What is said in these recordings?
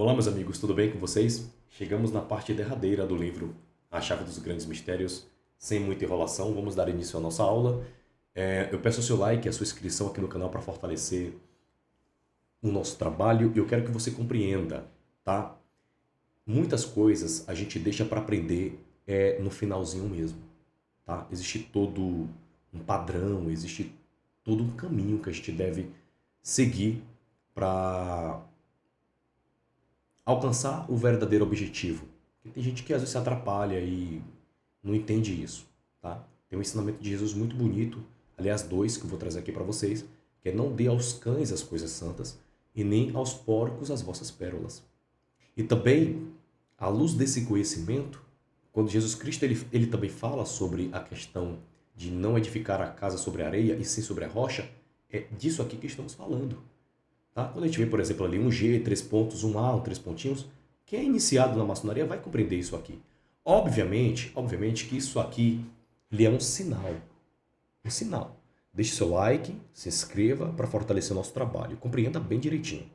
Olá, meus amigos, tudo bem com vocês? Chegamos na parte derradeira do livro A Chave dos Grandes Mistérios. Sem muita enrolação, vamos dar início à nossa aula. Eu peço o seu like e a sua inscrição aqui no canal para fortalecer o nosso trabalho e eu quero que você compreenda, tá? Muitas coisas a gente deixa para aprender no finalzinho mesmo, tá? Existe todo um padrão, existe todo um caminho que a gente deve seguir para alcançar o verdadeiro objetivo. Porque tem gente que às vezes se atrapalha e não entende isso, tá? Tem um ensinamento de Jesus muito bonito, aliás, dois que eu vou trazer aqui para vocês, que é não dê aos cães as coisas santas e nem aos porcos as vossas pérolas. E também, à luz desse conhecimento, quando Jesus Cristo ele também fala sobre a questão de não edificar a casa sobre a areia e sim sobre a rocha, é disso aqui que estamos falando. Tá? Quando a gente vê, por exemplo, ali um G, 3 pontos, um A, 3 pontinhos, quem é iniciado na maçonaria vai compreender isso aqui. Obviamente que isso aqui ele é um sinal. Um sinal. Deixe seu like, se inscreva para fortalecer o nosso trabalho. Compreenda bem direitinho.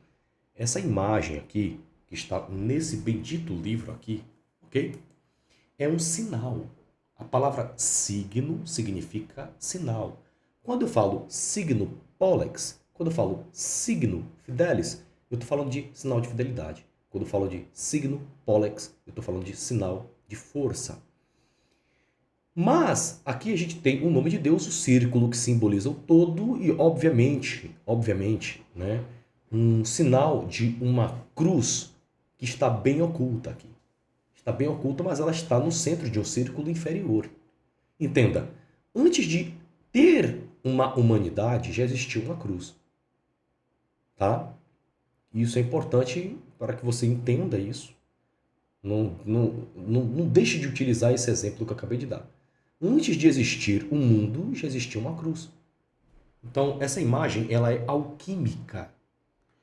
Essa imagem aqui, que está nesse bendito livro aqui, ok? É um sinal. A palavra signo significa sinal. Quando eu falo signo Polex, quando eu falo signo Fidelis, eu estou falando de sinal de fidelidade. Quando eu falo de signo Polex, eu estou falando de sinal de força. Mas aqui a gente tem o nome de Deus, o círculo que simboliza o todo e obviamente, né, um sinal de uma cruz que está bem oculta aqui. Está bem oculta, mas ela está no centro de um círculo inferior. Entenda, antes de ter uma humanidade, já existiu uma cruz. Tá? Isso é importante para que você entenda isso. Não deixe de utilizar esse exemplo que eu acabei de dar. Antes de existir o mundo, já existia uma cruz. Então, essa imagem ela é alquímica.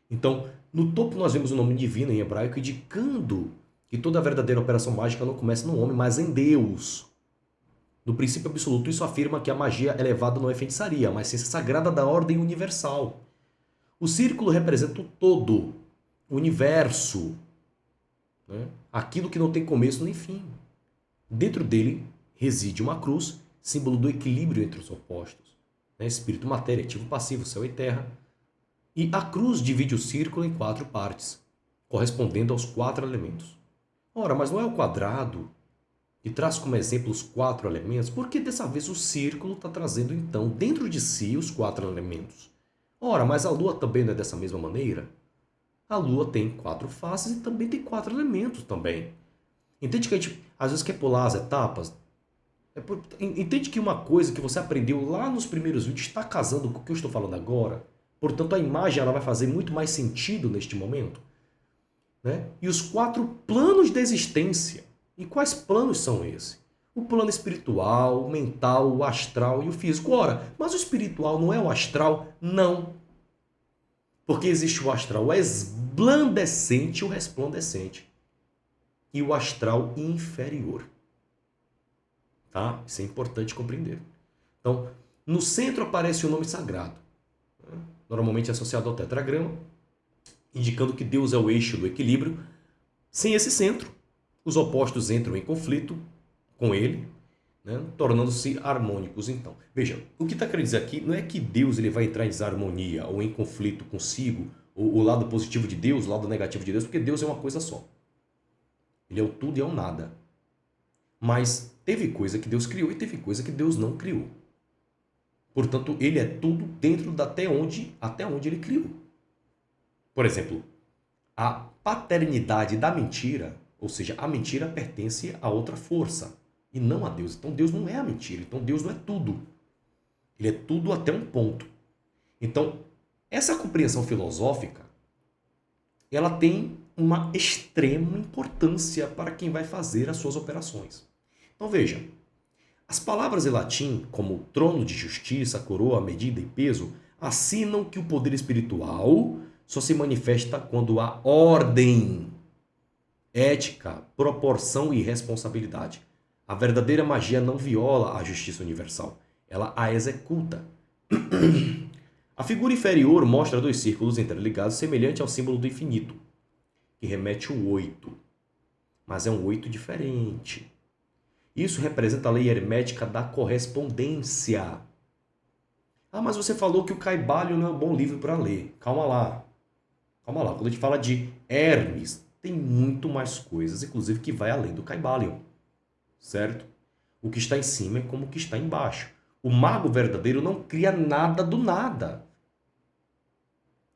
Então, no topo nós vemos o nome divino em hebraico, indicando que toda a verdadeira operação mágica não começa no homem, mas em Deus. No princípio absoluto, isso afirma que a magia elevada não é feitiçaria, mas ciência sagrada da ordem universal. O círculo representa o todo, o universo, né? Aquilo que não tem começo nem fim. Dentro dele reside uma cruz, símbolo do equilíbrio entre os opostos, né? Espírito, matéria, ativo, passivo, céu e terra. E a cruz divide o círculo em 4 partes, correspondendo aos 4 elementos. Ora, mas não é o quadrado que traz como exemplo os 4 elementos? Porque dessa vez o círculo está trazendo então dentro de si os 4 elementos. Ora, mas a Lua também não é dessa mesma maneira? A Lua tem 4 faces e também tem 4 elementos também. Entende que a gente às vezes quer pular as etapas? Entende que uma coisa que você aprendeu lá nos primeiros vídeos está casando com o que eu estou falando agora? Portanto, a imagem ela vai fazer muito mais sentido neste momento. Né? E os 4 planos de existência. E quais planos são esses? O plano espiritual, o mental, o astral e o físico. Ora, mas o espiritual não é o astral? Não. Porque existe o astral esblandecente e o resplandecente. E o astral inferior. Tá? Isso é importante compreender. Então, no centro aparece o nome sagrado. Normalmente associado ao tetragrama, indicando que Deus é o eixo do equilíbrio. Sem esse centro, os opostos entram em conflito com ele, né, tornando-se harmônicos então. Veja, o que está querendo dizer aqui não é que Deus ele vai entrar em desarmonia ou em conflito consigo, o lado positivo de Deus, o lado negativo de Deus, porque Deus é uma coisa só. Ele é o tudo e é o nada. Mas teve coisa que Deus criou e teve coisa que Deus não criou. Portanto, ele é tudo dentro da até onde ele criou. Por exemplo, a paternidade da mentira, ou seja, a mentira pertence a outra força e não a Deus. Então Deus não é a mentira, então Deus não é tudo. Ele é tudo até um ponto. Então, essa compreensão filosófica, ela tem uma extrema importância para quem vai fazer as suas operações. Então veja, as palavras em latim, como trono de justiça, coroa, medida e peso, assinam que o poder espiritual só se manifesta quando há ordem, ética, proporção e responsabilidade. A verdadeira magia não viola a justiça universal, ela a executa. A figura inferior mostra 2 círculos interligados semelhante ao símbolo do infinito, que remete o 8, mas é um 8 diferente. Isso representa a lei hermética da correspondência. Ah, mas você falou que o Caibalion não é um bom livro para ler. Calma lá. Calma lá. Quando a gente fala de Hermes, tem muito mais coisas, inclusive que vai além do Caibalion. Certo? O que está em cima é como o que está embaixo. O mago verdadeiro não cria nada do nada.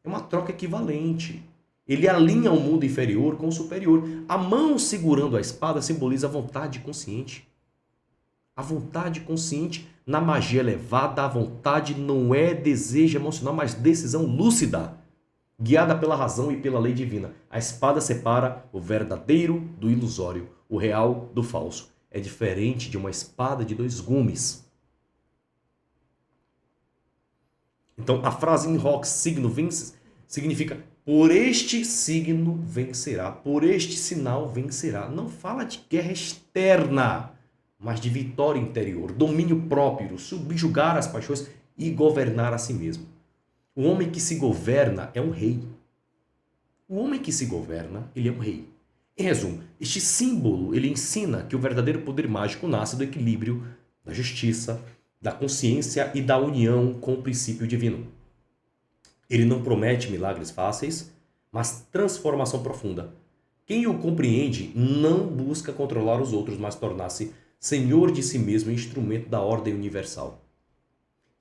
É uma troca equivalente. Ele alinha o mundo inferior com o superior. A mão segurando a espada simboliza a vontade consciente. A vontade consciente, na magia elevada, a vontade não é desejo emocional, mas decisão lúcida, guiada pela razão e pela lei divina. A espada separa o verdadeiro do ilusório, o real do falso. É diferente de uma espada de dois gumes. Então, a frase in hoc signo vinces significa: por este signo vencerá, por este sinal vencerá. Não fala de guerra externa, mas de vitória interior, domínio próprio, subjugar as paixões e governar a si mesmo. O homem que se governa é um rei. O homem que se governa, ele é um rei. Em resumo, este símbolo, ele ensina que o verdadeiro poder mágico nasce do equilíbrio, da justiça, da consciência e da união com o princípio divino. Ele não promete milagres fáceis, mas transformação profunda. Quem o compreende não busca controlar os outros, mas tornar-se senhor de si mesmo e instrumento da ordem universal.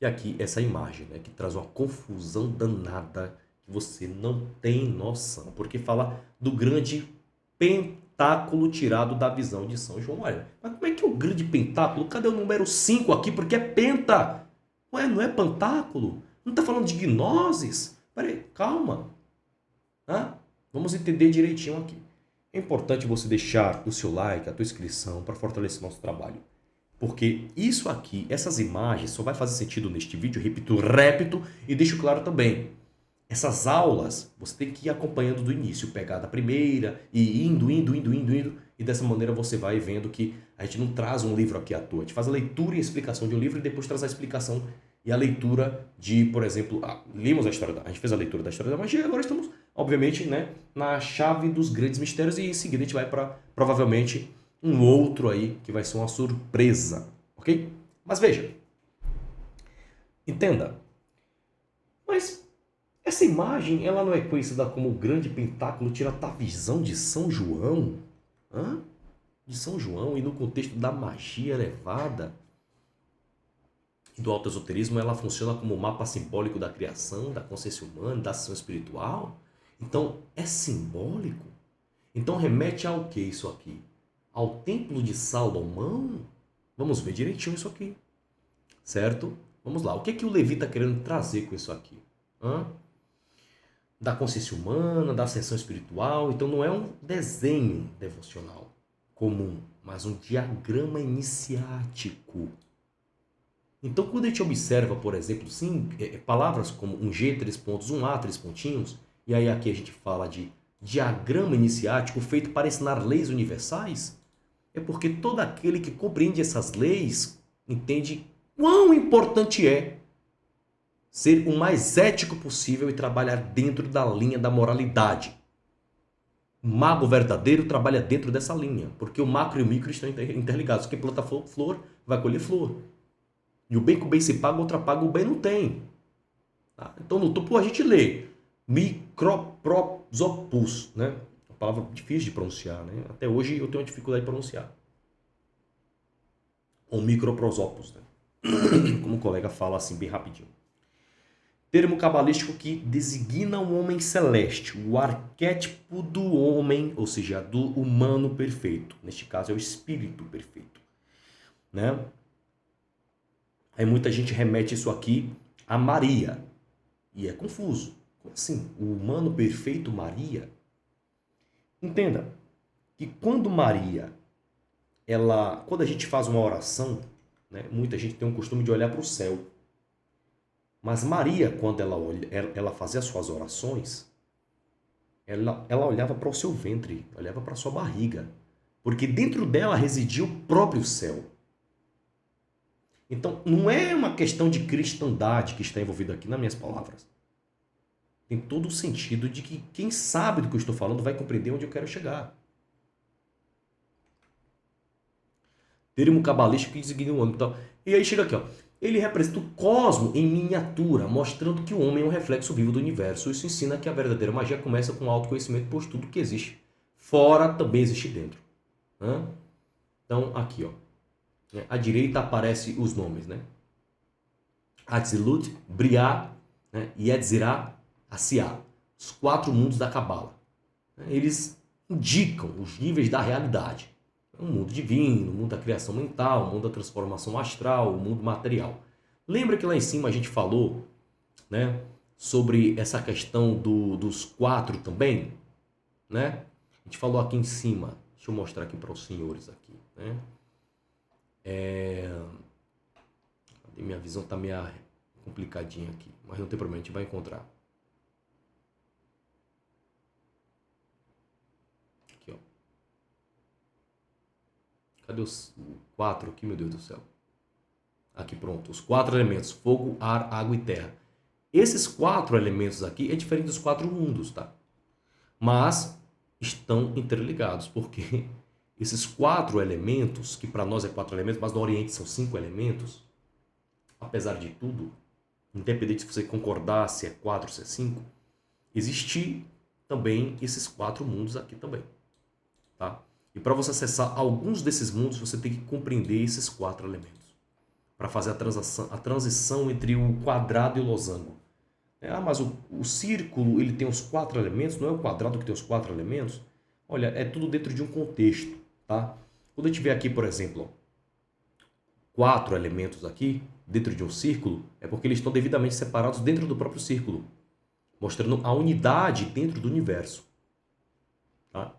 E aqui essa imagem, né, que traz uma confusão danada que você não tem noção, porque fala do grande pentáculo tirado da visão de São João. Olha, mas como é que é o grande pentáculo? Cadê o número 5 aqui? Porque é penta. Ué, não é pentáculo? Não está falando de gnoses? Peraí, calma. Vamos entender direitinho aqui. É importante você deixar o seu like, a tua inscrição para fortalecer nosso trabalho. Porque isso aqui, essas imagens, só vai fazer sentido neste vídeo, repito, e deixo claro também. Essas aulas, você tem que ir acompanhando do início, pegar da primeira, e indo, e dessa maneira você vai vendo que a gente não traz um livro aqui à toa. A gente faz a leitura e a explicação de um livro e depois traz a explicação e a leitura de, por exemplo, a gente fez a leitura da história da magia e agora estamos, obviamente, né, na chave dos grandes mistérios e em seguida a gente vai para, provavelmente, um outro aí que vai ser uma surpresa, ok? Mas veja, entenda, mas essa imagem, ela não é conhecida como o grande pentáculo tirado da visão de São João? De São João, e no contexto da magia elevada e do autoesoterismo, ela funciona como o mapa simbólico da criação, da consciência humana, da ação espiritual. Então, é simbólico? Então remete ao que isso aqui? Ao templo de Salomão? Vamos ver direitinho isso aqui, certo? Vamos lá, o que é que o Levi está querendo trazer com isso aqui? Da consciência humana, da ascensão espiritual. Então não é um desenho devocional comum, mas um diagrama iniciático. Então quando a gente observa, por exemplo, palavras como um G, 3 pontos, um A, 3 pontinhos, e aí aqui a gente fala de diagrama iniciático feito para ensinar leis universais, é porque todo aquele que compreende essas leis entende quão importante é ser o mais ético possível e trabalhar dentro da linha da moralidade. O mago verdadeiro trabalha dentro dessa linha, porque o macro e o micro estão interligados. Quem planta flor vai colher flor. E o bem com o bem se paga, outra paga, o bem não tem. Tá? Então no topo a gente lê microprosopus, né? Uma palavra difícil de pronunciar, né? Até hoje eu tenho uma dificuldade de pronunciar. Ou microprosopus, né? Como o colega fala assim bem rapidinho. Termo cabalístico que designa o homem celeste, o arquétipo do homem, ou seja, do humano perfeito. Neste caso é o espírito perfeito, né? Aí muita gente remete isso aqui a Maria, e é confuso. Como assim? O humano perfeito Maria? Entenda que quando quando a gente faz uma oração, né, muita gente tem um costume de olhar para o céu. Mas Maria, quando ela fazia as suas orações, ela olhava para o seu ventre, olhava para a sua barriga, porque dentro dela residia o próprio céu. Então, não é uma questão de cristandade que está envolvida aqui nas minhas palavras. Tem todo o sentido de que quem sabe do que eu estou falando vai compreender onde eu quero chegar. Termo cabalístico que designa o homem e tal. E aí chega aqui, ó. Ele representa o cosmo em miniatura, mostrando que o homem é um reflexo vivo do universo. Isso ensina que a verdadeira magia começa com o autoconhecimento, pois tudo que existe fora também existe dentro. Né? Então, aqui, ó. À direita aparecem os nomes, né? Atzilut, Briah, né? Yetzirah, Asiá. Os 4 mundos da Cabala. Eles indicam os níveis da realidade. O mundo divino, o mundo da criação mental, o mundo da transformação astral, o mundo material. Lembra que lá em cima a gente falou, né, sobre essa questão dos 4 também? Né? A gente falou aqui em cima. Deixa eu mostrar aqui para os senhores aqui. Né? Minha visão está meio complicadinha aqui, mas não tem problema, a gente vai encontrar. Aqui, ó. Cadê os 4 aqui, meu Deus do céu? Aqui, pronto. Os 4 elementos: fogo, ar, água e terra. Esses 4 elementos aqui é diferente dos 4 mundos, tá? Mas estão interligados, porque esses 4 elementos, que para nós é 4 elementos, mas no Oriente são 5 elementos, apesar de tudo, independente se você concordar se é 4 ou se é 5, existe também esses 4 mundos aqui também, tá? E para você acessar alguns desses mundos, você tem que compreender esses 4 elementos para fazer a transição entre o quadrado e o losango. Mas o círculo ele tem os 4 elementos, não é o quadrado que tem os 4 elementos? Olha, é tudo dentro de um contexto, tá? Quando a gente vê aqui, por exemplo, 4 elementos aqui, dentro de um círculo, é porque eles estão devidamente separados dentro do próprio círculo, mostrando a unidade dentro do universo. Tá?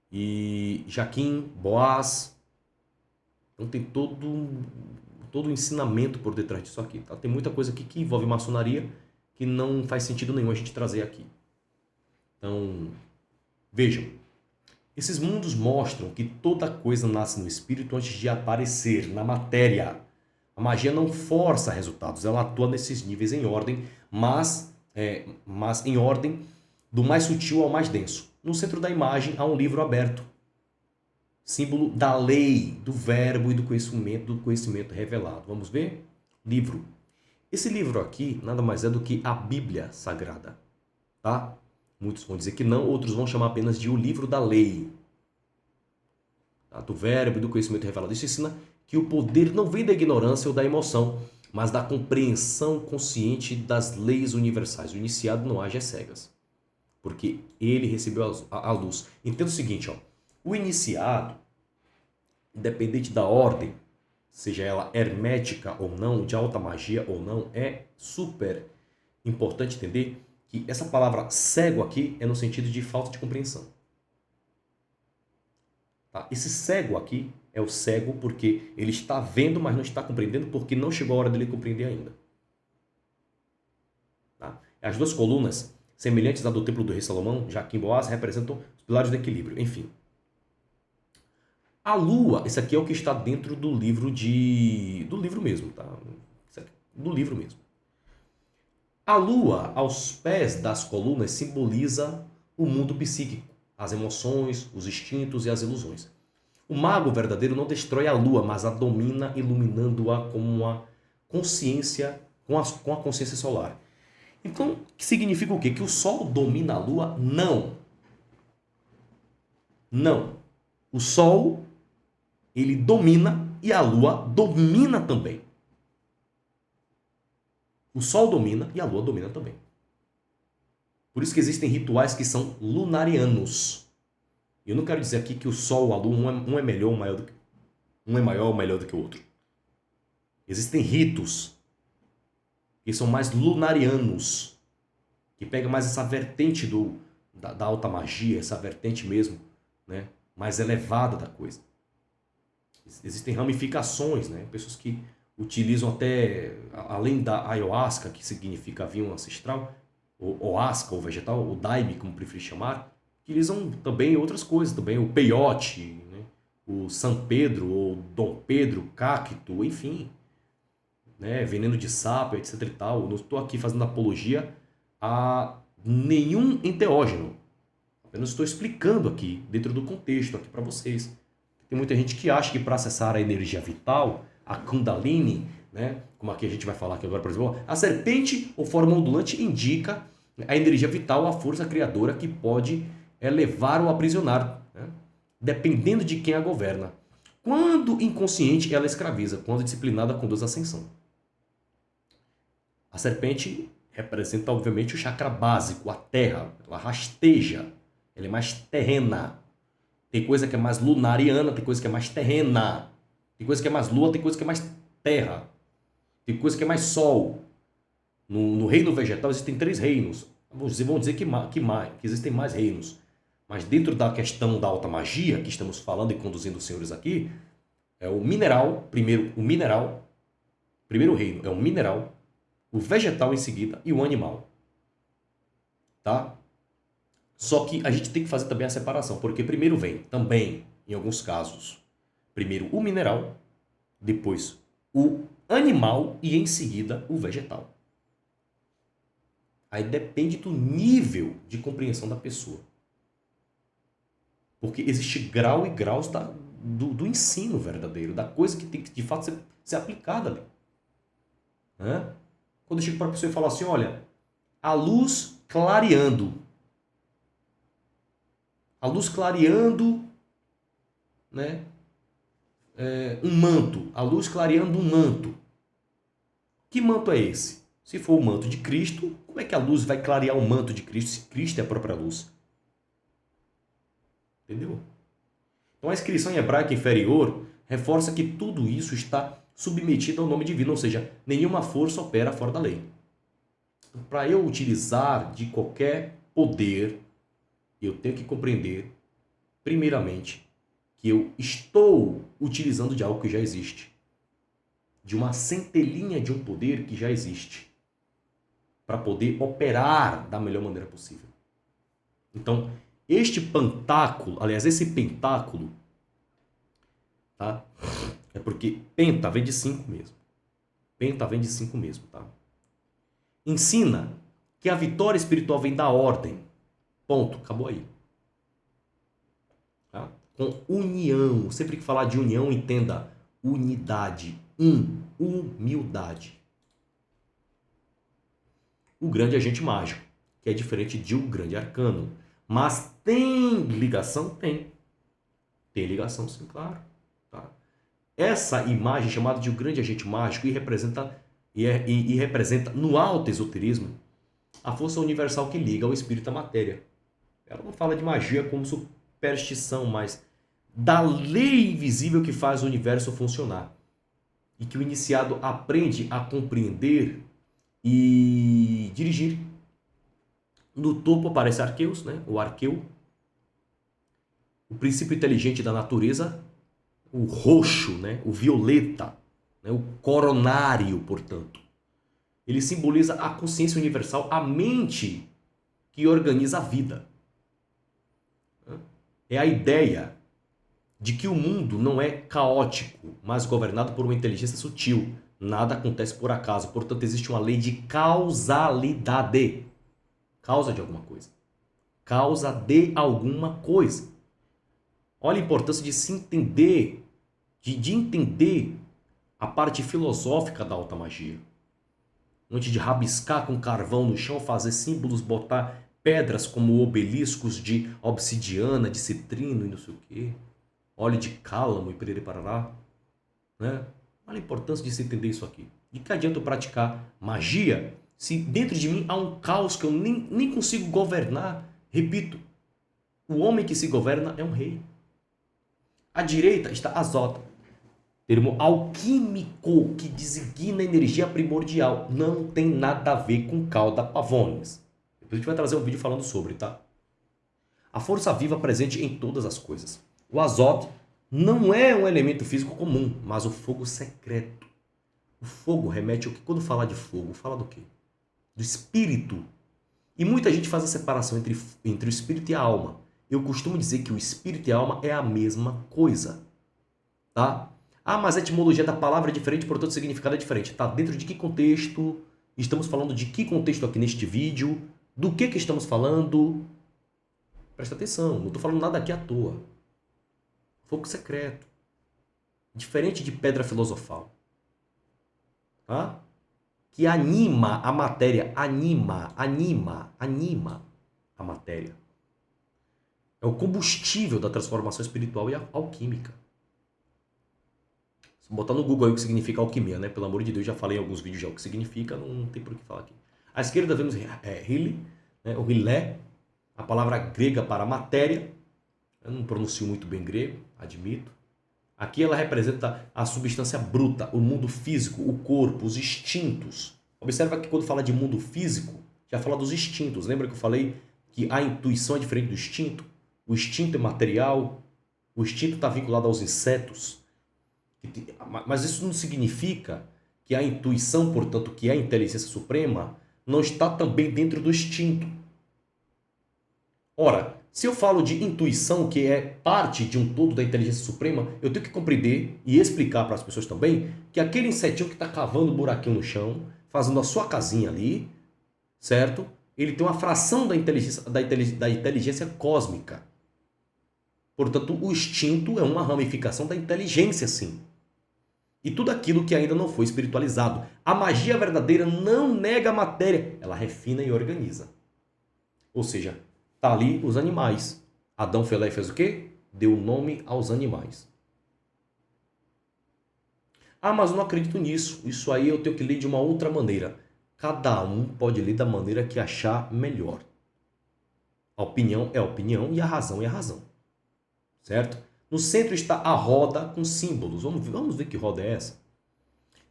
E Jaquim, Boaz, então tem todo o ensinamento por detrás disso aqui. Tá? Tem muita coisa aqui que envolve maçonaria que não faz sentido nenhum a gente trazer aqui. Então, vejam. Esses mundos mostram que toda coisa nasce no espírito antes de aparecer na matéria. A magia não força resultados, ela atua nesses níveis em ordem, mas em ordem do mais sutil ao mais denso. No centro da imagem há um livro aberto, símbolo da lei, do verbo e do conhecimento revelado. Vamos ver? Livro. Esse livro aqui nada mais é do que a Bíblia Sagrada, tá? Muitos vão dizer que não, outros vão chamar apenas de o livro da lei. Tá? Do verbo e do conhecimento revelado. Isso ensina que o poder não vem da ignorância ou da emoção, mas da compreensão consciente das leis universais. O iniciado não age às cegas, porque ele recebeu a luz. Entenda o seguinte, ó, o iniciado, independente da ordem, seja ela hermética ou não, de alta magia ou não, é super importante entender que essa palavra cego aqui é no sentido de falta de compreensão. Tá? Esse cego aqui é o cego porque ele está vendo, mas não está compreendendo porque não chegou a hora dele compreender ainda. Tá? As 2 colunas, semelhantes à do templo do rei Salomão, Jaquim e Boaz, representam os pilares do equilíbrio. Enfim. A lua, esse aqui é o que está dentro do livro do livro mesmo, tá? Do livro mesmo. A lua, aos pés das colunas, simboliza o mundo psíquico, as emoções, os instintos e as ilusões. O mago verdadeiro não destrói a lua, mas a domina, iluminando-a com uma consciência, com a consciência solar. Então, significa o quê? Que o sol domina a lua? Não. Não. O sol, ele domina e a lua domina também. O sol domina e a lua domina também. Por isso que existem rituais que são lunarianos. Eu não quero dizer aqui que o sol e a lua, um é melhor ou maior do que um é maior ou melhor do que o outro. Existem ritos que são mais lunarianos, que pegam mais essa vertente da alta magia, essa vertente mesmo, né, mais elevada da coisa. Existem ramificações, né, pessoas que utilizam até, além da ayahuasca, que significa vinho ancestral, ou oasca, ou vegetal, ou daime, como preferir chamar, utilizam também outras coisas, também o peiote, né, o São Pedro, ou Dom Pedro, cacto, enfim, né, veneno de sapo, etc e tal. Não estou aqui fazendo apologia a nenhum enteógeno. Apenas estou explicando aqui, dentro do contexto, aqui para vocês. Tem muita gente que acha que para acessar a energia vital, a Kundalini, né, como aqui a gente vai falar aqui agora, por exemplo, a serpente ou forma ondulante indica a energia vital, a força criadora que pode levar ou aprisionar, né, dependendo de quem a governa. Quando inconsciente, ela escraviza, quando disciplinada, conduz à ascensão. A serpente representa, obviamente, o chakra básico, a terra, ela rasteja, ela é mais terrena. Tem coisa que é mais lunariana, tem coisa que é mais terrena. Tem coisa que é mais lua, tem coisa que é mais terra. Tem coisa que é mais sol. No reino vegetal existem 3 reinos. Vão dizer que existem mais reinos. Mas dentro da questão da alta magia, que estamos falando e conduzindo os senhores aqui, é o mineral, primeiro reino é o mineral, o vegetal em seguida e o animal. Tá? Só que a gente tem que fazer também a separação, porque primeiro vem também, em alguns casos, primeiro o mineral, depois o animal e em seguida o vegetal. Aí depende do nível de compreensão da pessoa. Porque existe grau e graus do ensino verdadeiro, da coisa que tem que de fato ser aplicada ali. Né? Quando eu chego para a pessoa e falo assim, olha, a luz clareando, né? Um manto, a luz clareando um manto. Que manto é esse? Se for o manto de Cristo, como é que a luz vai clarear o manto de Cristo se Cristo é a própria luz? Entendeu? Então a inscrição em hebraico inferior reforça que tudo isso está submetido ao nome divino, ou seja, nenhuma força opera fora da lei. Para eu utilizar de qualquer poder, eu tenho que compreender, primeiramente, que eu estou utilizando de algo que já existe. De uma centelhinha de um poder que já existe. Para poder operar da melhor maneira possível. Então, esse pentáculo, tá? É porque penta vem de 5 mesmo. Penta vem de 5 mesmo, tá? Ensina que a vitória espiritual vem da ordem. Ponto, acabou aí. Tá? Com união, sempre que falar de união, entenda unidade, humildade. O grande agente mágico, que é diferente de um grande arcano. Mas tem ligação? Tem. Tem ligação, sim, claro. Tá? Essa imagem chamada de um grande agente mágico representa no alto esoterismo a força universal que liga o espírito à matéria. Ela não fala de magia como superstição, mas da lei invisível que faz o universo funcionar. E que o iniciado aprende a compreender e dirigir. No topo aparece Arqueus, né? O Arqueu. O princípio inteligente da natureza, o roxo, né? O violeta, né? O coronário, portanto. Ele simboliza a consciência universal, a mente que organiza a vida. É a ideia de que o mundo não é caótico, mas governado por uma inteligência sutil. Nada acontece por acaso, portanto existe uma lei de causalidade. Causa de alguma coisa. Causa de alguma coisa. Olha a importância de se entender, de entender a parte filosófica da alta magia. Antes de rabiscar com carvão no chão, fazer símbolos, botar pedras como obeliscos de obsidiana, de citrino e não sei o quê. Óleo de cálamo e perere parará. Né? Olha a importância de se entender isso aqui. De que adianta eu praticar magia se dentro de mim há um caos que eu nem consigo governar? Repito, o homem que se governa é um rei. À direita está Azota, termo alquímico que designa energia primordial. Não tem nada a ver com cauda pavones. Depois a gente vai trazer um vídeo falando sobre, tá? A força viva presente em todas as coisas. O azote não é um elemento físico comum, mas o fogo secreto. O fogo remete ao que? Quando fala de fogo, fala do quê? Do espírito. E muita gente faz a separação entre o espírito e a alma. Eu costumo dizer que o espírito e a alma é a mesma coisa. Tá? Ah, mas a etimologia da palavra é diferente, portanto o significado é diferente. Tá dentro de que contexto? Estamos falando de que contexto aqui neste vídeo? Do que estamos falando? Presta atenção, não estou falando nada aqui à toa. Fogo secreto. Diferente de pedra filosofal. Tá? Que anima a matéria. Anima a matéria. É o combustível da transformação espiritual e alquímica. Se botar no Google aí o que significa alquimia, né? Pelo amor de Deus, já falei em alguns vídeos já o que significa, não tem por que falar aqui. À esquerda vemos Hyle, né? O Hylé, a palavra grega para matéria. Eu não pronuncio muito bem grego, admito. Aqui ela representa a substância bruta, o mundo físico, o corpo, os instintos. Observa que quando fala de mundo físico, já fala dos instintos. Lembra que eu falei que a intuição é diferente do instinto? O instinto é material, o instinto está vinculado aos insetos. Mas isso não significa que a intuição, portanto, que é a inteligência suprema, não está também dentro do instinto. Ora, se eu falo de intuição, que é parte de um todo da inteligência suprema, eu tenho que compreender e explicar para as pessoas também que aquele insetinho que está cavando um buraquinho no chão, fazendo a sua casinha ali, certo? Ele tem uma fração da inteligência cósmica. Portanto, o instinto é uma ramificação da inteligência, sim. E tudo aquilo que ainda não foi espiritualizado. A magia verdadeira não nega a matéria, ela refina e organiza. Ou seja, tá ali os animais. Adão foi lá e fez o quê? Deu nome aos animais. Ah, mas eu não acredito nisso. Isso aí eu tenho que ler de uma outra maneira. Cada um pode ler da maneira que achar melhor. A opinião é a opinião e a razão é a razão. Certo? No centro está a roda com símbolos. Vamos ver que roda é essa?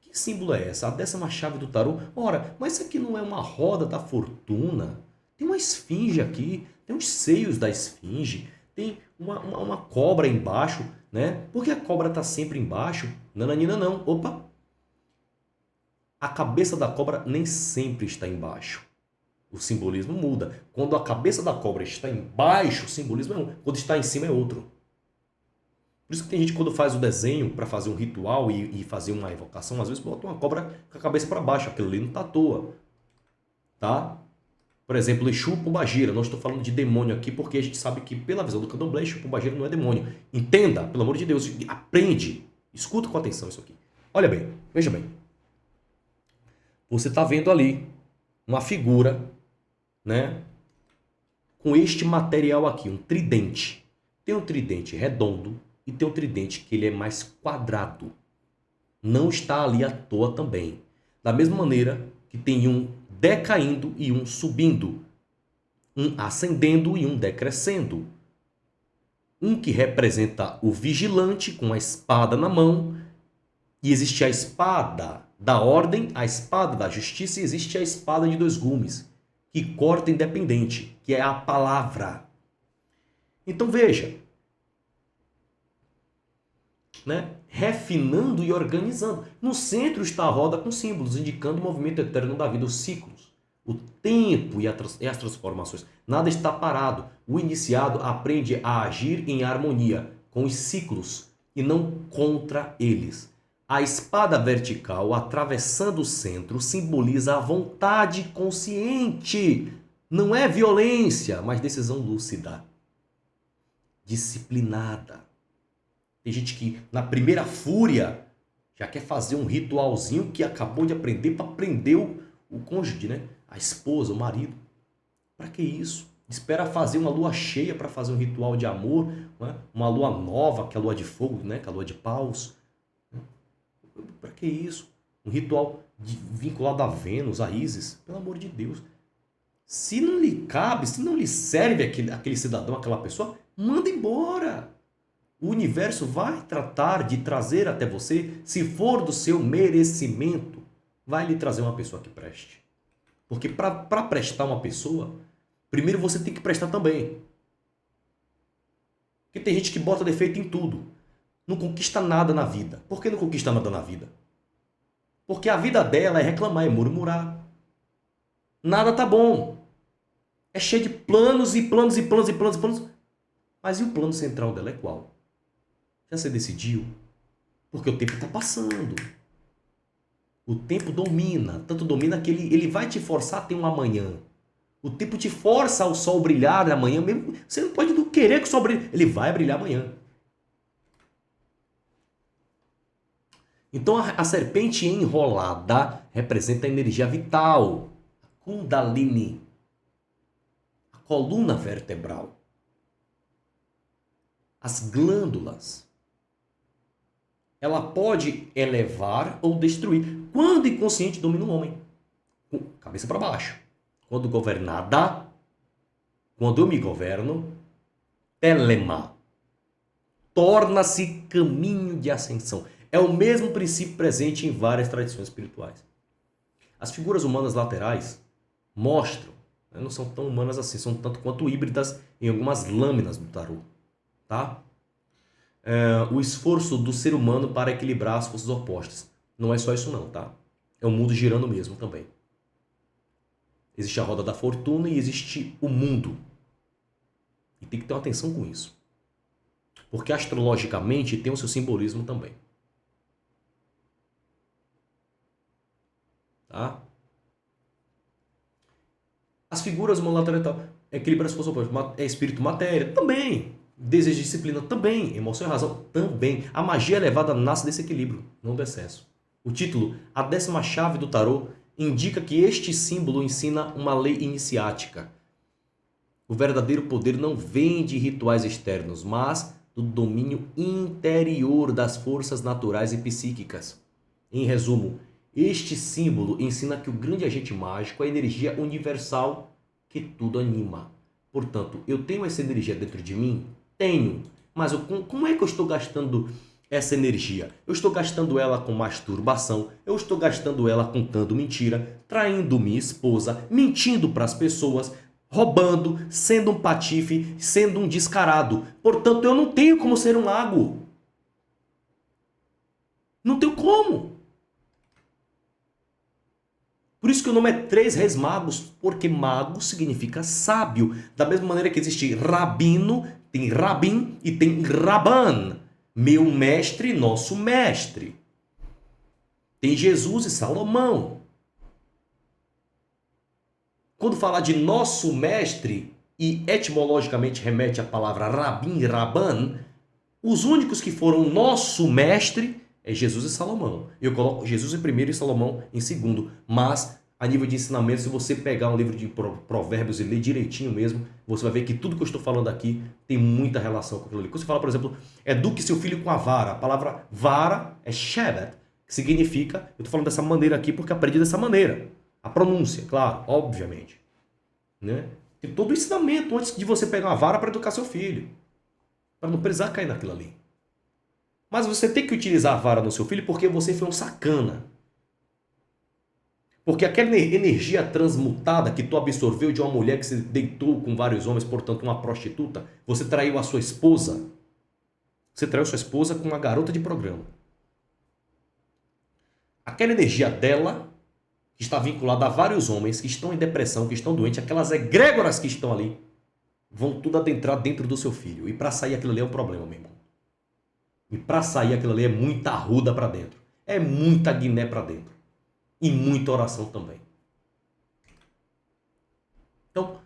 Que símbolo é essa? A 10ª chave do tarô? Ora, mas isso aqui não é uma roda da fortuna? Tem uma esfinge aqui, tem os seios da esfinge, tem uma cobra embaixo, né? Por que a cobra está sempre embaixo? Nananina não. Opa! A cabeça da cobra nem sempre está embaixo. O simbolismo muda. Quando a cabeça da cobra está embaixo, o simbolismo é um. Quando está em cima é outro. Por isso que tem gente que quando faz o desenho para fazer um ritual e fazer uma evocação, às vezes bota uma cobra com a cabeça para baixo. Aquilo ali não está à toa. Tá? Por exemplo, Exu Pombagira. Não estou falando de demônio aqui porque a gente sabe que pela visão do candomblé, Exu Pombagira não é demônio. Entenda, pelo amor de Deus. Aprende. Escuta com atenção isso aqui. Olha bem, veja bem. Você está vendo ali uma figura, né? Com este material aqui, um tridente. Tem um tridente redondo e tem um tridente que ele é mais quadrado. Não está ali à toa também. Da mesma maneira que tem um decaindo e um subindo. Um ascendendo e um decrescendo. Um que representa o vigilante com a espada na mão. E existe a espada da ordem, a espada da justiça e existe a espada de 2 gumes. Que corta independente, que é a palavra. Então veja. Né? Refinando e organizando. No centro está a roda com símbolos, indicando o movimento eterno da vida, os ciclos, o tempo e as transformações. Nada está parado. O iniciado aprende a agir em harmonia com os ciclos e não contra eles. A espada vertical, atravessando o centro, simboliza a vontade consciente. Não é violência, mas decisão lúcida, disciplinada. Tem gente que, na primeira fúria, já quer fazer um ritualzinho que acabou de aprender para prender o cônjuge, né? A esposa, o marido. Para que isso? Espera fazer uma lua cheia para fazer um ritual de amor, né? Uma lua nova, que é a lua de fogo, né? Que é a lua de paus. Para que isso? Um ritual vinculado a Vênus, a Ísis. Pelo amor de Deus. Se não lhe cabe, se não lhe serve aquele cidadão, aquela pessoa, manda embora. O universo vai tratar de trazer até você, se for do seu merecimento, vai lhe trazer uma pessoa que preste. Porque para prestar uma pessoa, primeiro você tem que prestar também. Porque tem gente que bota defeito em tudo. Não conquista nada na vida. Por que não conquista nada na vida? Porque a vida dela é reclamar, é murmurar. Nada tá bom. É cheio de planos e planos e planos e planos e planos. Mas e o plano central dela é qual? Já se decidiu? Porque o tempo está passando. O tempo domina, tanto domina que ele vai te forçar a ter um amanhã. O tempo te força ao sol brilhar amanhã, mesmo você não pode não querer que o sol brilhe, ele vai brilhar amanhã. Então a serpente enrolada representa a energia vital, a Kundalini, a coluna vertebral, as glândulas. Ela pode elevar ou destruir. Quando inconsciente domina o homem, cabeça para baixo. Quando governada, quando eu me governo, telema, torna-se caminho de ascensão. É o mesmo princípio presente em várias tradições espirituais. As figuras humanas laterais mostram, né, não são tão humanas assim, são tanto quanto híbridas em algumas lâminas do tarô. Tá? O esforço do ser humano para equilibrar as forças opostas. Não é só isso não, tá? É o mundo girando mesmo também. Existe a roda da fortuna e existe o mundo. E tem que ter uma atenção com isso. Porque astrologicamente tem o seu simbolismo também. Tá? As figuras monolateral equilibram as forças opostas. É espírito, matéria, também. Desejo e disciplina, também. Emoção e razão, também. A magia elevada nasce desse equilíbrio, não do excesso. O título, a 10ª chave do tarô, indica que este símbolo ensina uma lei iniciática. O verdadeiro poder não vem de rituais externos, mas do domínio interior das forças naturais e psíquicas. Em resumo, este símbolo ensina que o grande agente mágico é a energia universal que tudo anima. Portanto, eu tenho essa energia dentro de mim? Tenho. Mas como é que eu estou gastando essa energia? Eu estou gastando ela com masturbação, eu estou gastando ela contando mentira, traindo minha esposa, mentindo para as pessoas, roubando, sendo um patife, sendo um descarado. Portanto, eu não tenho como ser um mago. Não tenho como. Por isso que o nome é Três Reis Magos, porque mago significa sábio. Da mesma maneira que existe rabino, tem rabin e tem raban. Meu mestre, nosso mestre. Tem Jesus e Salomão. Quando falar de nosso mestre, e etimologicamente remete à palavra rabin, raban, os únicos que foram nosso mestre é Jesus e Salomão. Eu coloco Jesus em primeiro e Salomão em segundo. Mas, a nível de ensinamento, se você pegar um livro de provérbios e ler direitinho mesmo, você vai ver que tudo que eu estou falando aqui tem muita relação com aquilo ali. Quando você fala, por exemplo, eduque seu filho com a vara. A palavra vara é shevet, que significa, eu estou falando dessa maneira aqui porque aprendi dessa maneira. A pronúncia, claro, obviamente. Né? Tem todo o ensinamento antes de você pegar uma vara para educar seu filho. Para não precisar cair naquilo ali. Mas você tem que utilizar a vara no seu filho porque você foi um sacana. Porque aquela energia transmutada que tu absorveu de uma mulher que se deitou com vários homens, portanto uma prostituta, você traiu a sua esposa. Você traiu sua esposa com uma garota de programa. Aquela energia dela, que está vinculada a vários homens que estão em depressão, que estão doentes, aquelas egrégoras que estão ali, vão tudo adentrar dentro do seu filho. E para sair aquilo ali é um problema, meu irmão. E para sair aquilo ali é muita arruda para dentro. É muita guiné para dentro. E muita oração também. Então,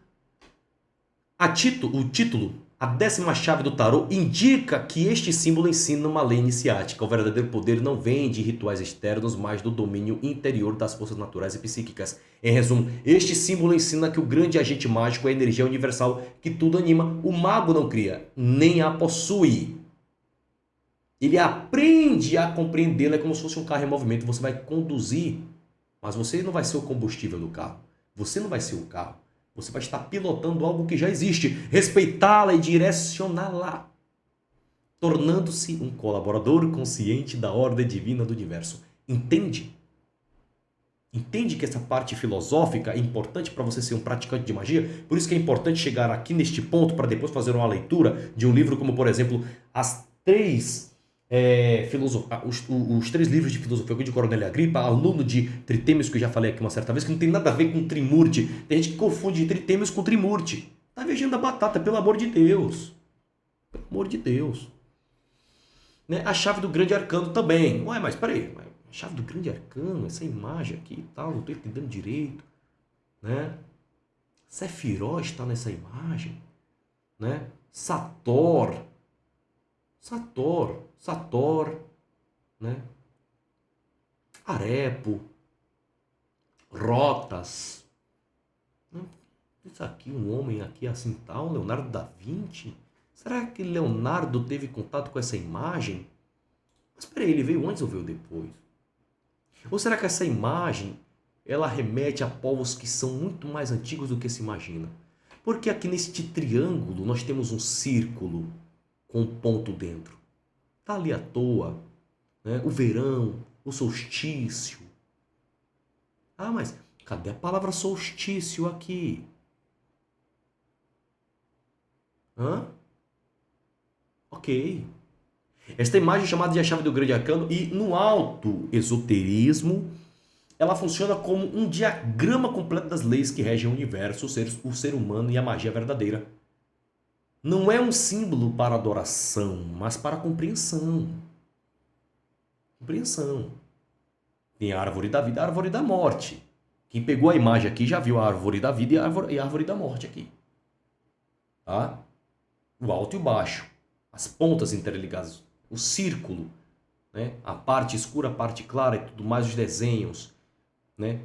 o título, a 10ª chave do tarô, indica que este símbolo ensina uma lei iniciática. O verdadeiro poder não vem de rituais externos, mas do domínio interior das forças naturais e psíquicas. Em resumo, este símbolo ensina que o grande agente mágico é a energia universal que tudo anima. O mago não cria, nem a possui. Ele aprende a compreendê-la, é como se fosse um carro em movimento. Você vai conduzir, mas você não vai ser o combustível do carro. Você não vai ser o carro. Você vai estar pilotando algo que já existe. Respeitá-la e direcioná-la. Tornando-se um colaborador consciente da ordem divina do universo. Entende? Entende que essa parte filosófica é importante para você ser um praticante de magia? Por isso que é importante chegar aqui neste ponto para depois fazer uma leitura de um livro como, por exemplo, os 3 livros de filosofia de Coronel Agripa, aluno de Tritêmios, que eu já falei aqui uma certa vez, que não tem nada a ver com Trimurti. Tem gente que confunde Tritêmios com Trimurti. Tá viajando a batata, pelo amor de Deus. Pelo amor de Deus. Né? A chave do grande arcano também. Ué, mas peraí. A chave do grande arcano, essa imagem aqui e tal, não estou entendendo direito, né? Sefirot está nessa imagem, né? Sator, né? Arepo, Rotas, né? Isso aqui, um homem aqui assim tal, Leonardo da Vinci. Será que Leonardo teve contato com essa imagem? Mas peraí, ele veio antes ou veio depois? Ou será que essa imagem ela remete a povos que são muito mais antigos do que se imagina? Porque aqui neste triângulo nós temos um círculo com um ponto dentro. Está ali à toa, né? O verão, o solstício. Ah, mas cadê a palavra solstício aqui? Hã? Ok. Esta imagem é chamada de a chave do grande arcano e no alto esoterismo ela funciona como um diagrama completo das leis que regem o universo, o ser humano e a magia verdadeira. Não é um símbolo para adoração, mas para compreensão. Compreensão. Tem a árvore da vida e a árvore da morte. Quem pegou a imagem aqui já viu a árvore da vida e a árvore da morte aqui. Tá? O alto e o baixo. As pontas interligadas. O círculo. Né? A parte escura, a parte clara e tudo mais, os desenhos. Né?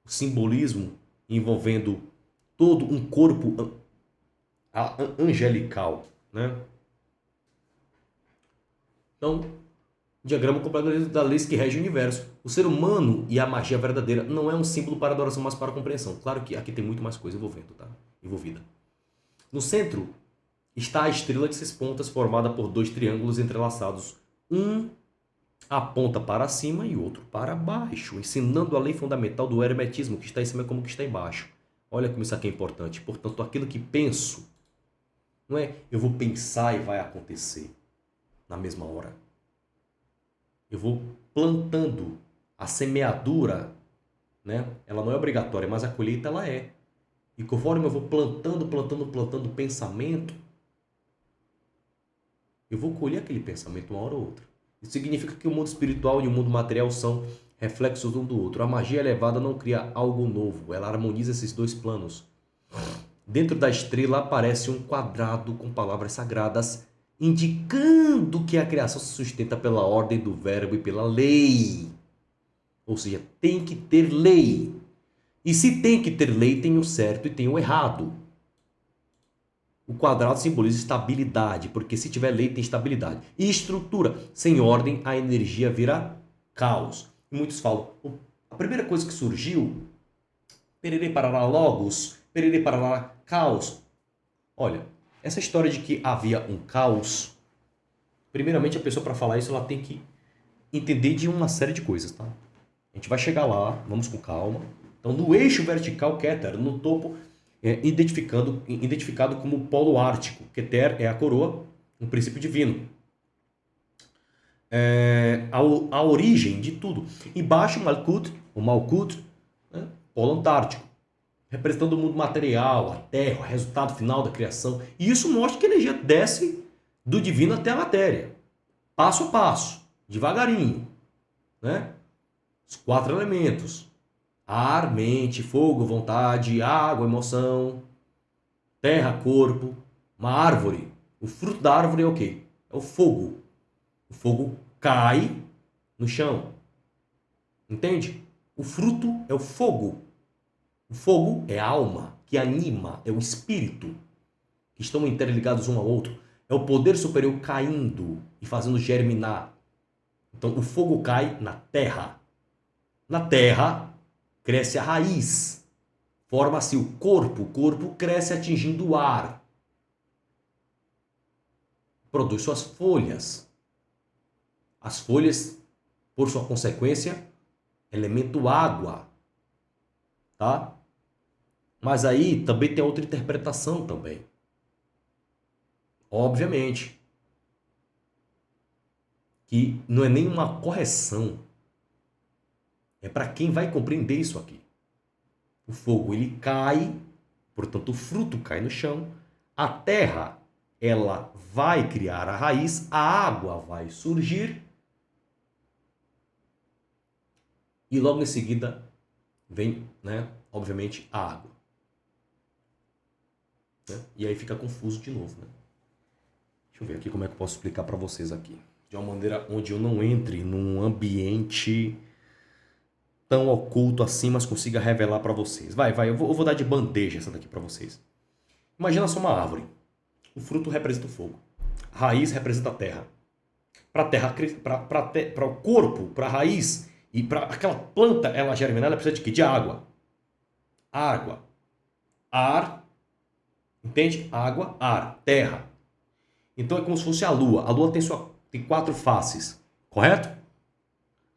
O simbolismo envolvendo todo um corpo angelical. Né? Então, diagrama completo da leis que rege o universo. O ser humano e a magia verdadeira não é um símbolo para adoração, mas para compreensão. Claro que aqui tem muito mais coisa envolvida. No centro está a estrela de 6 pontas formada por 2 triângulos entrelaçados. Um aponta para cima e outro para baixo, ensinando a lei fundamental do hermetismo, que está em cima como que está embaixo. Olha como isso aqui é importante. Portanto, aquilo que penso, não é eu vou pensar e vai acontecer na mesma hora. Eu vou plantando. A semeadura, né? Ela não é obrigatória, mas a colheita ela é. E conforme eu vou plantando pensamento, eu vou colher aquele pensamento uma hora ou outra. Isso significa que o mundo espiritual e o mundo material são reflexos um do outro. A magia elevada não cria algo novo, ela harmoniza esses 2 planos. Dentro da estrela aparece um quadrado com palavras sagradas, indicando que a criação se sustenta pela ordem do verbo e pela lei. Ou seja, tem que ter lei. E se tem que ter lei, tem o certo e tem o errado. O quadrado simboliza estabilidade, porque se tiver lei, tem estabilidade. E estrutura. Sem ordem, a energia vira caos. E muitos falam, a primeira coisa que surgiu, pererê parará logos, pererê parará caos. Olha, essa história de que havia um caos, primeiramente a pessoa para falar isso, ela tem que entender de uma série de coisas, tá? A gente vai chegar lá, vamos com calma. Então, no eixo vertical, Keter, no topo, identificado como polo ártico. Keter é a coroa, um princípio divino. A origem de tudo. Embaixo, o Malkut, né? Polo antártico, representando o mundo material, a terra, o resultado final da criação. E isso mostra que a energia desce do divino até a matéria. Passo a passo, devagarinho. Né? Os 4 elementos. Ar, mente, fogo, vontade, água, emoção, terra, corpo, uma árvore. O fruto da árvore é o quê? É o fogo. O fogo cai no chão. Entende? O fruto é o fogo. O fogo é a alma que anima, é o espírito, que estão interligados um ao outro. É o poder superior caindo e fazendo germinar. Então o fogo cai na terra. Na terra cresce a raiz, forma-se o corpo cresce atingindo o ar, produz suas folhas. As folhas, por sua consequência, elemento água, tá? Mas aí também tem outra interpretação também. Obviamente, que não é nenhuma correção. É para quem vai compreender isso aqui. O fogo ele cai, portanto o fruto cai no chão, a terra ela vai criar a raiz, a água vai surgir E logo em seguida vem, né, obviamente, a água. Né? E aí fica confuso de novo. Né? Deixa eu ver aqui como é que eu posso explicar para vocês aqui. De uma maneira onde eu não entre num ambiente tão oculto assim, mas consiga revelar para vocês. Vai, eu vou dar de bandeja essa daqui para vocês. Imagina só uma árvore. O fruto representa o fogo. A raiz representa a terra. Para o corpo, para a raiz e para aquela planta ela germinar, ela precisa de quê? De água. Água. Ar. Entende? Água, ar, terra. Então é como se fosse a lua. A lua tem 4 faces. Correto?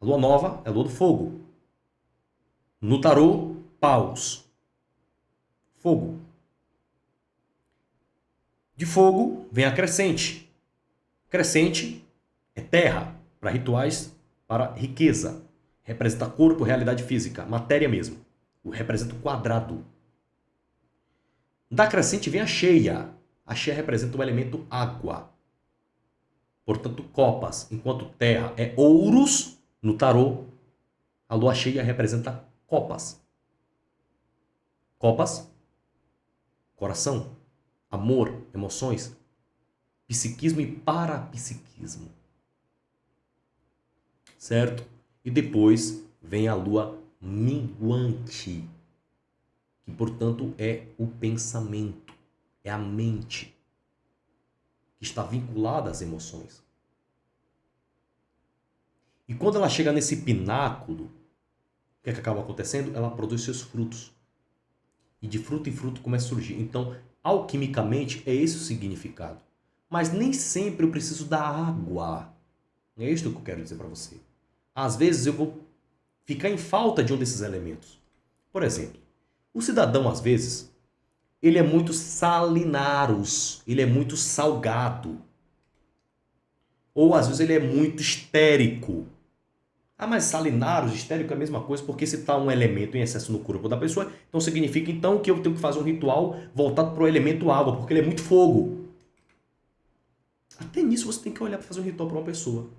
A lua nova é a lua do fogo. No tarô, paus. Fogo. De fogo vem a crescente. Crescente é terra, para rituais, para riqueza. Representa corpo, realidade física, matéria mesmo. Representa o quadrado. Da crescente vem a cheia. A cheia representa o elemento água. Portanto, copas, enquanto terra é ouros, no tarô, a lua cheia representa copas. Copas, coração, amor, emoções, psiquismo e parapsiquismo. Certo? E depois vem a lua minguante, que portanto é o pensamento, é a mente, que está vinculada às emoções. E quando ela chega nesse pináculo, o que é que acaba acontecendo? Ela produz seus frutos. E de fruto em fruto começa a surgir. Então, alquimicamente, é esse o significado. Mas nem sempre eu preciso da água. É isto que eu quero dizer para você. Às vezes eu vou ficar em falta de um desses elementos. Por exemplo, o cidadão, às vezes, ele é muito salinaros, ele é muito salgado. Ou, às vezes, ele é muito histérico. Ah, mas salinaros, histérico é a mesma coisa, porque se está um elemento em excesso no corpo da pessoa, então significa então que eu tenho que fazer um ritual voltado para o elemento água, porque ele é muito fogo. Até nisso você tem que olhar para fazer um ritual para uma pessoa.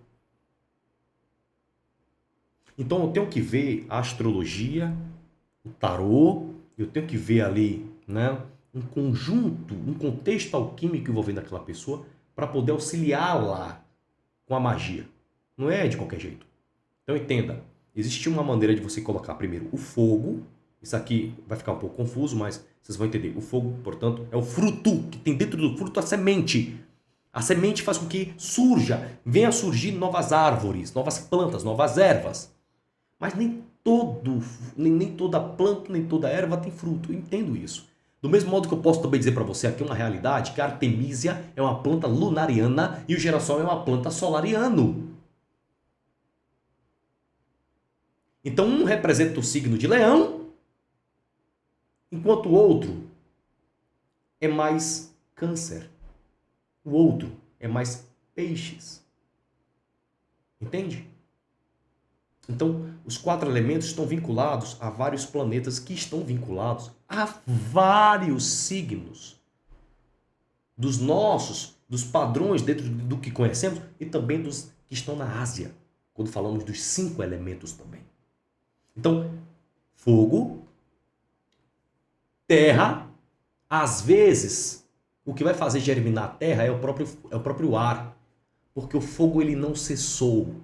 Então eu tenho que ver a astrologia, o tarô, eu tenho que ver ali, né, um conjunto, um contexto alquímico envolvendo aquela pessoa para poder auxiliá-la com a magia. Não é de qualquer jeito. Então entenda, existe uma maneira de você colocar primeiro o fogo. Isso aqui vai ficar um pouco confuso, mas vocês vão entender. O fogo, portanto, é o fruto, que tem dentro do fruto a semente. A semente faz com que venha a surgir novas árvores, novas plantas, novas ervas. Mas nem toda planta, nem toda erva tem fruto. Eu entendo isso. Do mesmo modo que eu posso também dizer para você aqui uma realidade, que a Artemisia é uma planta lunariana e o girassol é uma planta solariano. Então um representa o signo de Leão, enquanto o outro é mais Câncer. O outro é mais Peixes. Entende? Então, os 4 elementos estão vinculados a vários planetas que estão vinculados a vários signos. Dos padrões dentro do que conhecemos e também dos que estão na Ásia, quando falamos dos 5 elementos também. Então, fogo, terra, às vezes, o que vai fazer germinar a terra é o próprio ar, porque o fogo ele não cessou.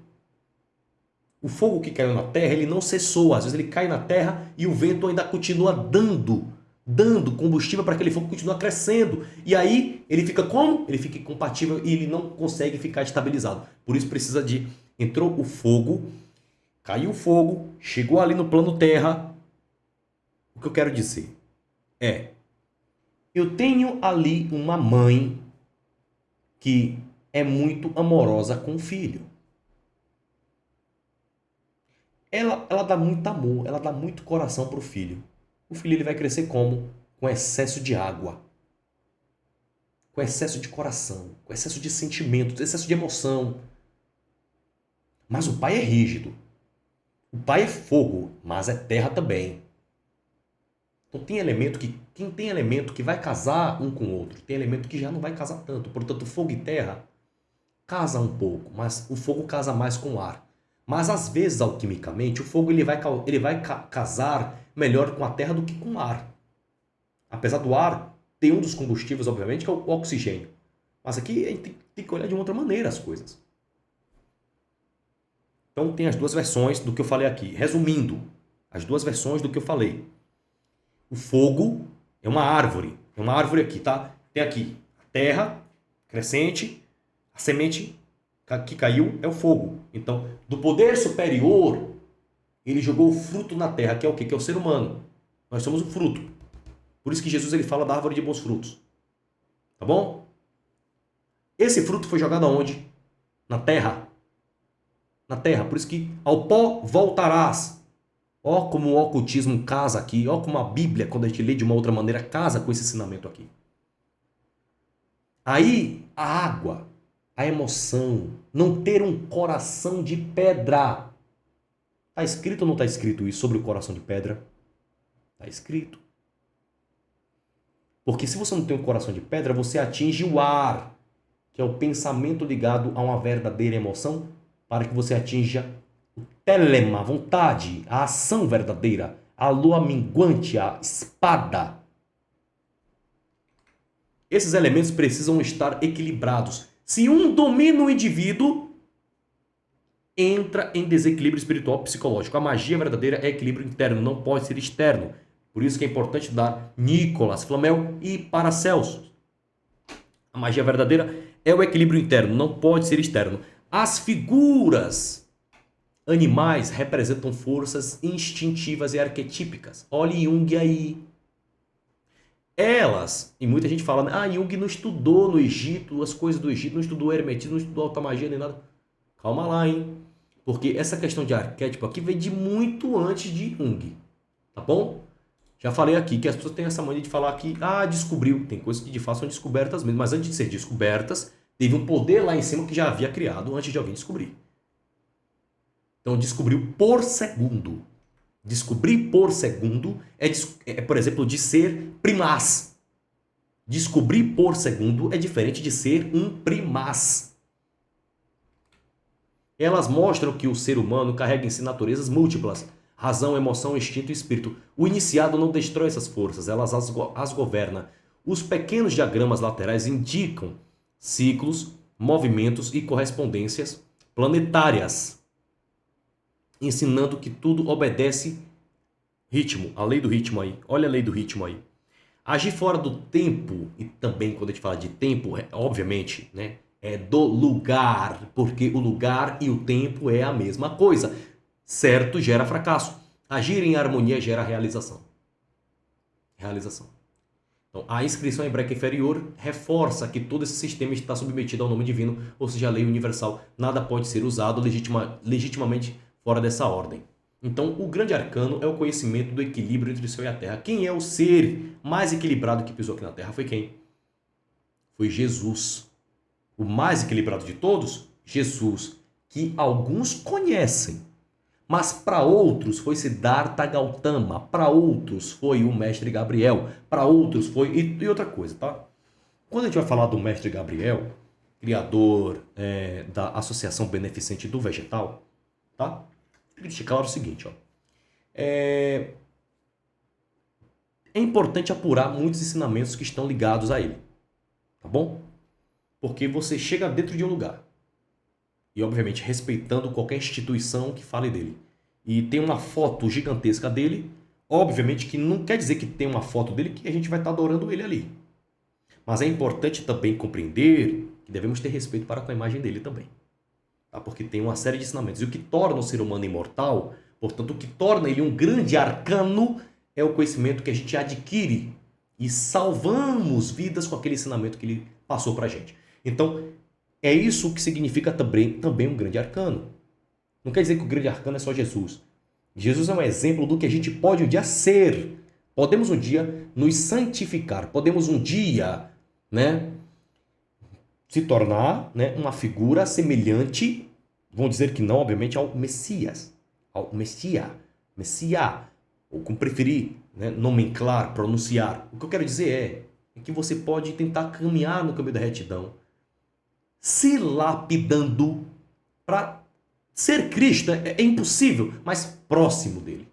O fogo que caiu na terra, ele não cessou. Às vezes ele cai na terra e o vento ainda continua dando combustível para aquele fogo continuar crescendo. E aí ele fica como? Ele fica incompatível e ele não consegue ficar estabilizado. Por isso precisa de... Entrou o fogo, caiu o fogo, chegou ali no plano terra. O que eu quero dizer é... Eu tenho ali uma mãe que é muito amorosa com o filho. Ela dá muito amor, ela dá muito coração para o filho. O filho ele vai crescer como? Com excesso de água. Com excesso de coração, com excesso de sentimentos, excesso de emoção. Mas o pai é rígido. O pai é fogo, mas é terra também. Então tem elemento que... Quem tem elemento que vai casar um com o outro, tem elemento que já não vai casar tanto. Portanto, fogo e terra casa um pouco, mas o fogo casa mais com o ar. Mas às vezes, alquimicamente, o fogo ele vai casar melhor com a terra do que com o ar. Apesar do ar ter um dos combustíveis, obviamente, que é o oxigênio. Mas aqui a gente tem que olhar de uma outra maneira as coisas. Então tem as duas versões do que eu falei aqui. Resumindo, as duas versões do que eu falei. O fogo é uma árvore. É uma árvore aqui, tá? Tem aqui a terra crescente, a semente que caiu é o fogo. Então, do poder superior, ele jogou o fruto na terra, que é o quê? Que é o ser humano. Nós somos o fruto. Por isso que Jesus ele fala da árvore de bons frutos. Tá bom? Esse fruto foi jogado aonde? Na terra. Na terra. Por isso que ao pó voltarás. Ó como o ocultismo casa aqui. Ó como a Bíblia, quando a gente lê de uma outra maneira, casa com esse ensinamento aqui. Aí, a água, a emoção, não ter um coração de pedra. Está escrito ou não está escrito isso sobre o coração de pedra? Está escrito. Porque se você não tem um coração de pedra, você atinge o ar, que é o pensamento ligado a uma verdadeira emoção, para que você atinja o telema, a vontade, a ação verdadeira, a lua minguante, a espada. Esses elementos precisam estar equilibrados. Se um domina o indivíduo, entra em desequilíbrio espiritual psicológico. A magia verdadeira é equilíbrio interno, não pode ser externo. Por isso que é importante dar Nicolas Flamel e Paracelsus. A magia verdadeira é o equilíbrio interno, não pode ser externo. As figuras animais representam forças instintivas e arquetípicas. Olhe Jung aí. Elas, e muita gente fala, Jung não estudou no Egito, as coisas do Egito, não estudou hermetismo, não estudou alta magia nem nada. Calma lá, hein? Porque essa questão de arquétipo aqui vem de muito antes de Jung, tá bom? Já falei aqui que as pessoas têm essa mania de falar que, descobriu. Tem coisas que de fato são descobertas mesmo, mas antes de ser descobertas, teve um poder lá em cima que já havia criado antes de alguém descobrir. Então, descobriu por segundo. Descobrir por segundo por exemplo, de ser primaz. Descobrir por segundo é diferente de ser um primaz. Elas mostram que o ser humano carrega em si naturezas múltiplas. Razão, emoção, instinto e espírito. O iniciado não destrói essas forças, elas as governa. Os pequenos diagramas laterais indicam ciclos, movimentos e correspondências planetárias, ensinando que tudo obedece ritmo, a lei do ritmo aí. Olha a lei do ritmo aí. Agir fora do tempo, e também quando a gente fala de tempo, obviamente, né, é do lugar, porque o lugar e o tempo é a mesma coisa. Certo gera fracasso. Agir em harmonia gera realização. Realização. Então, a inscrição hebraica inferior reforça que todo esse sistema está submetido ao nome divino, ou seja, a lei universal. Nada pode ser usado legitimamente fora dessa ordem. Então, o grande arcano é o conhecimento do equilíbrio entre o céu e a terra. Quem é o ser mais equilibrado que pisou aqui na terra? Foi quem? Foi Jesus. O mais equilibrado de todos? Jesus. Que alguns conhecem. Mas para outros foi Siddhartha Gautama, para outros foi o mestre Gabriel, para outros foi... E outra coisa, tá? Quando a gente vai falar do mestre Gabriel, criador da Associação Beneficente do Vegetal, tá? Tem que deixar claro o seguinte, ó. É importante apurar muitos ensinamentos que estão ligados a ele, tá bom? Porque você chega dentro de um lugar, e obviamente respeitando qualquer instituição que fale dele, e tem uma foto gigantesca dele, obviamente que não quer dizer que tem uma foto dele que a gente vai estar adorando ele ali. Mas é importante também compreender que devemos ter respeito para com a imagem dele também. Tá? Porque tem uma série de ensinamentos. E o que torna o ser humano imortal, portanto, o que torna ele um grande arcano, é o conhecimento que a gente adquire e salvamos vidas com aquele ensinamento que ele passou para a gente. Então, é isso que significa também um grande arcano. Não quer dizer que o grande arcano é só Jesus. Jesus é um exemplo do que a gente pode um dia ser. Podemos um dia nos santificar. Podemos um dia, né, se tornar, né, uma figura semelhante, vão dizer que não, obviamente, ao Messias. Ao Messiá, ou como preferir, né, nomenclar, pronunciar. O que eu quero dizer é que você pode tentar caminhar no caminho da retidão, se lapidando para Ser Cristo é impossível, mas próximo dele.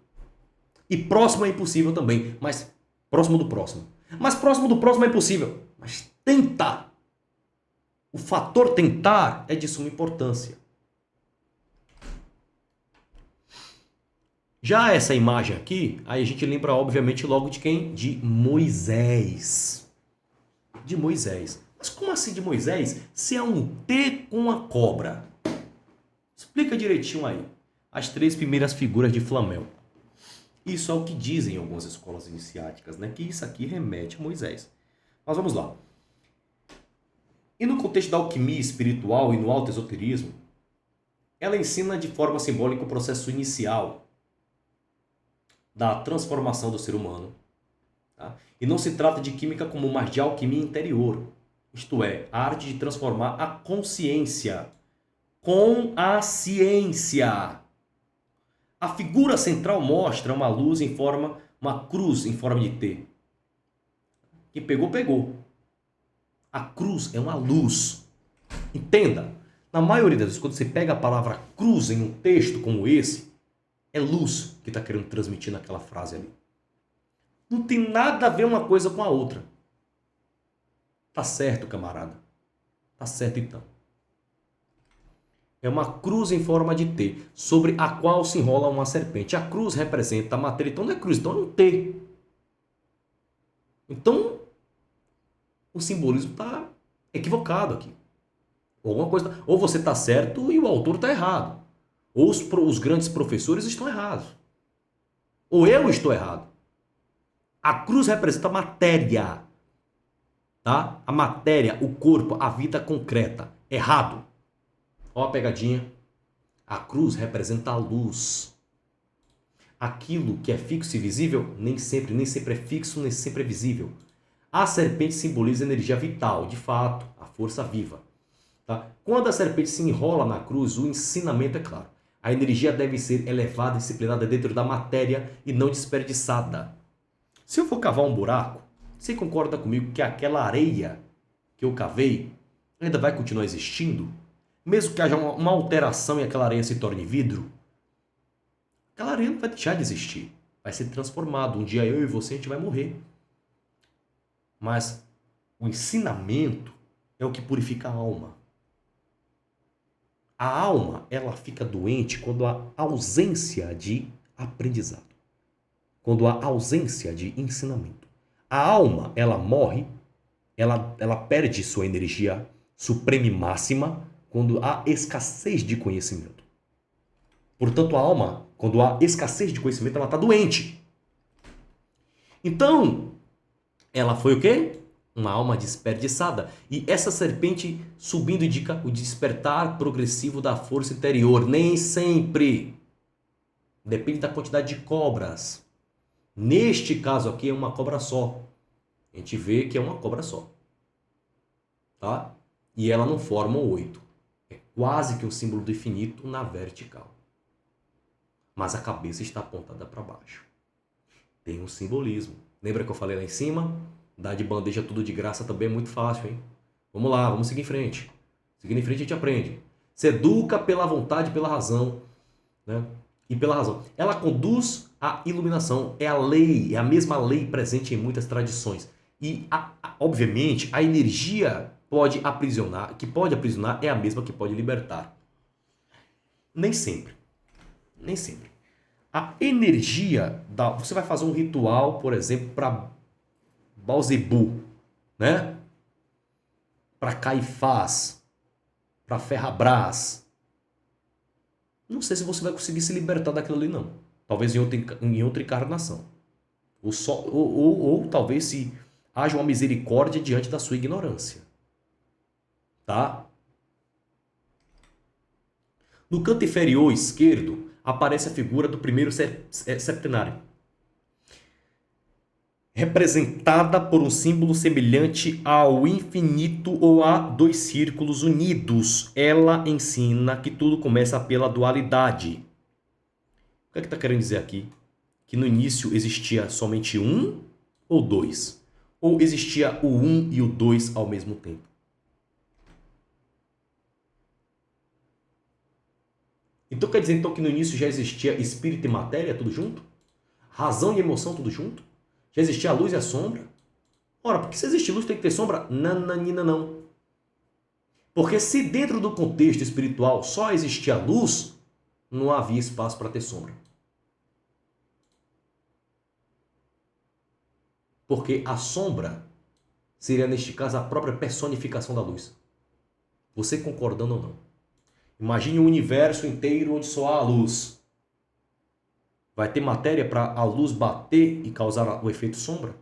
E próximo é impossível também, mas próximo do próximo. Mas próximo do próximo é impossível, mas tentar. O fator tentar é de suma importância. Já essa imagem aqui, aí a gente lembra obviamente logo de quem? De Moisés. De Moisés. Mas como assim de Moisés? Se é um T com uma cobra. Explica direitinho aí. As 3 primeiras figuras de Flamel. Isso é o que dizem algumas escolas iniciáticas, né? Que isso aqui remete a Moisés. Mas vamos lá. E no contexto da alquimia espiritual e no autoesoterismo, ela ensina de forma simbólica o processo inicial da transformação do ser humano. Tá? E não se trata de química como mais de alquimia interior. Isto é, a arte de transformar a consciência com a ciência. A figura central mostra uma luz em forma, uma cruz em forma de T. Quem pegou, pegou. A cruz é uma luz. Entenda, na maioria das vezes, quando você pega a palavra cruz em um texto como esse, é luz que está querendo transmitir naquela frase ali. Não tem nada a ver uma coisa com a outra. Tá certo, camarada. Tá certo então. É uma cruz em forma de T, sobre a qual se enrola uma serpente. A cruz representa a matéria, então não é cruz, então é um T. Então, o simbolismo está equivocado aqui. Alguma coisa, ou você está certo e o autor está errado. Ou os grandes professores estão errados. Ou eu estou errado. A cruz representa a matéria. Tá? A matéria, o corpo, a vida concreta. Errado. Ó a pegadinha. A cruz representa a luz. Aquilo que é fixo e visível, nem sempre é fixo, nem sempre é visível. A serpente simboliza a energia vital, de fato, a força viva. Tá? Quando a serpente se enrola na cruz, o ensinamento é claro. A energia deve ser elevada e disciplinada dentro da matéria e não desperdiçada. Se eu for cavar um buraco, você concorda comigo que aquela areia que eu cavei ainda vai continuar existindo? Mesmo que haja uma alteração e aquela areia se torne vidro, aquela areia não vai deixar de existir. Vai ser transformado. Um dia eu e você a gente vai morrer. Mas o ensinamento é o que purifica a alma. A alma, ela fica doente quando há ausência de aprendizado. Quando há ausência de ensinamento. A alma, ela morre, ela perde sua energia suprema e máxima quando há escassez de conhecimento. Portanto, a alma, quando há escassez de conhecimento, ela está doente. Então, ela foi o quê? Uma alma desperdiçada. E essa serpente subindo indica o despertar progressivo da força interior. Nem sempre. Depende da quantidade de cobras. Neste caso aqui é uma cobra só. A gente vê que é uma cobra só. Tá? E ela não forma o 8. É quase que um símbolo do infinito na vertical. Mas a cabeça está apontada para baixo. Tem um simbolismo. Lembra que eu falei lá em cima? Dar de bandeja tudo de graça também é muito fácil, hein? Vamos lá, vamos seguir em frente. Seguindo em frente a gente aprende. Se educa pela vontade e pela razão. Né? E pela razão. Ela conduz à iluminação. É a lei, é a mesma lei presente em muitas tradições. E, obviamente, a energia que pode aprisionar é a mesma que pode libertar. Nem sempre. Nem sempre. A energia você vai fazer um ritual, por exemplo, para Baalzebu, né? Para Caifás, para Ferrabras. Não sei se você vai conseguir se libertar daquilo ali, não. Talvez em outra encarnação. Ou talvez se haja uma misericórdia diante da sua ignorância. Tá? No canto inferior esquerdo aparece a figura do primeiro septenário, representada por um símbolo semelhante ao infinito ou a 2 círculos unidos. Ela ensina que tudo começa pela dualidade. O que é que está querendo dizer aqui? Que no início existia somente um ou 2? Ou existia o 1 e o 2 ao mesmo tempo? Então quer dizer então que no início já existia espírito e matéria, tudo junto? Razão e emoção, tudo junto? Já existia a luz e a sombra? Ora, porque se existe luz tem que ter sombra? Nananina não. Porque se dentro do contexto espiritual só existia luz, não havia espaço para ter sombra. Porque a sombra seria, neste caso, a própria personificação da luz. Você concordando ou não? Imagine um universo inteiro onde só há luz. Vai ter matéria para a luz bater e causar o efeito sombra?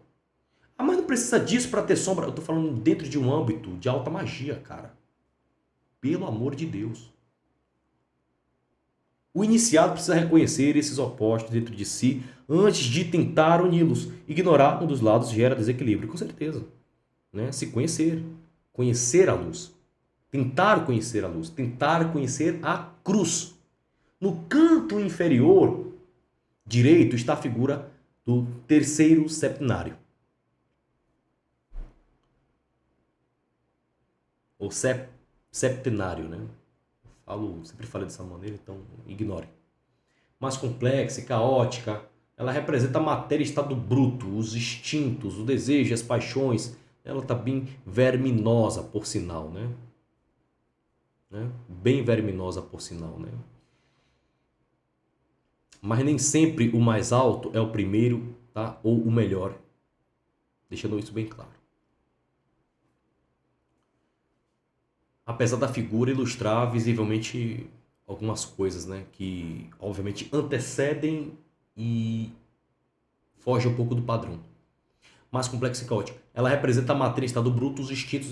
Ah, mas não precisa disso para ter sombra. Eu estou falando dentro de um âmbito de alta magia, cara. Pelo amor de Deus. O iniciado precisa reconhecer esses opostos dentro de si antes de tentar uni-los. Ignorar um dos lados gera desequilíbrio, com certeza. Né? Se conhecer. Conhecer a luz. Tentar conhecer a luz. Tentar conhecer a cruz. No canto inferior direito está a figura do terceiro septenário. Ou septenário, né? Sempre falei dessa maneira, então ignore. Mais complexa e caótica, ela representa a matéria em estado bruto, os instintos, o desejo, as paixões. Ela está bem verminosa, por sinal, né? Bem verminosa, por sinal, né? Mas nem sempre o mais alto é o primeiro, tá? Ou o melhor. Deixando isso bem claro. Apesar da figura ilustrar visivelmente algumas coisas, né, que obviamente antecedem e fogem um pouco do padrão. Mais complexa e caótica. Ela representa a matéria em estado bruto, os instintos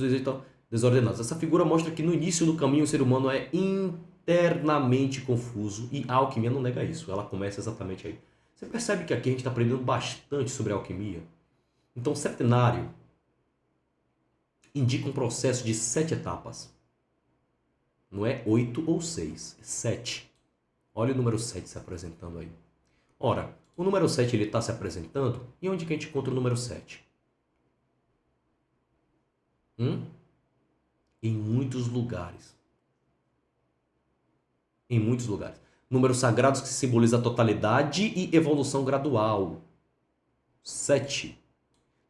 desordenados. Essa figura mostra que no início do caminho o ser humano é internamente confuso e a alquimia não nega isso. Ela começa exatamente aí. Você percebe que aqui a gente está aprendendo bastante sobre a alquimia? Então, o septenário indica um processo de 7 etapas. Não é 8 ou 6, é 7. Olha o número 7 se apresentando aí. Ora, o número 7 ele está se apresentando, e onde que a gente encontra o número 7? Em muitos lugares. Em muitos lugares. Números sagrados que simbolizam a totalidade e evolução gradual. 7.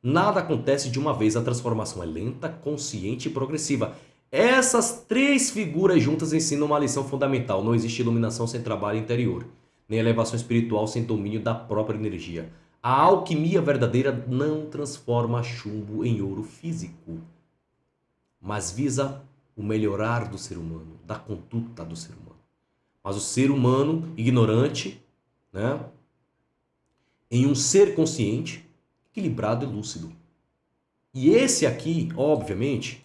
Nada acontece de uma vez, a transformação é lenta, consciente e progressiva. Essas 3 figuras juntas ensinam uma lição fundamental. Não existe iluminação sem trabalho interior, nem elevação espiritual sem domínio da própria energia. A alquimia verdadeira não transforma chumbo em ouro físico, mas visa o melhorar do ser humano, da conduta do ser humano. Mas o ser humano ignorante, né, em um ser consciente, equilibrado e lúcido. E esse aqui, obviamente,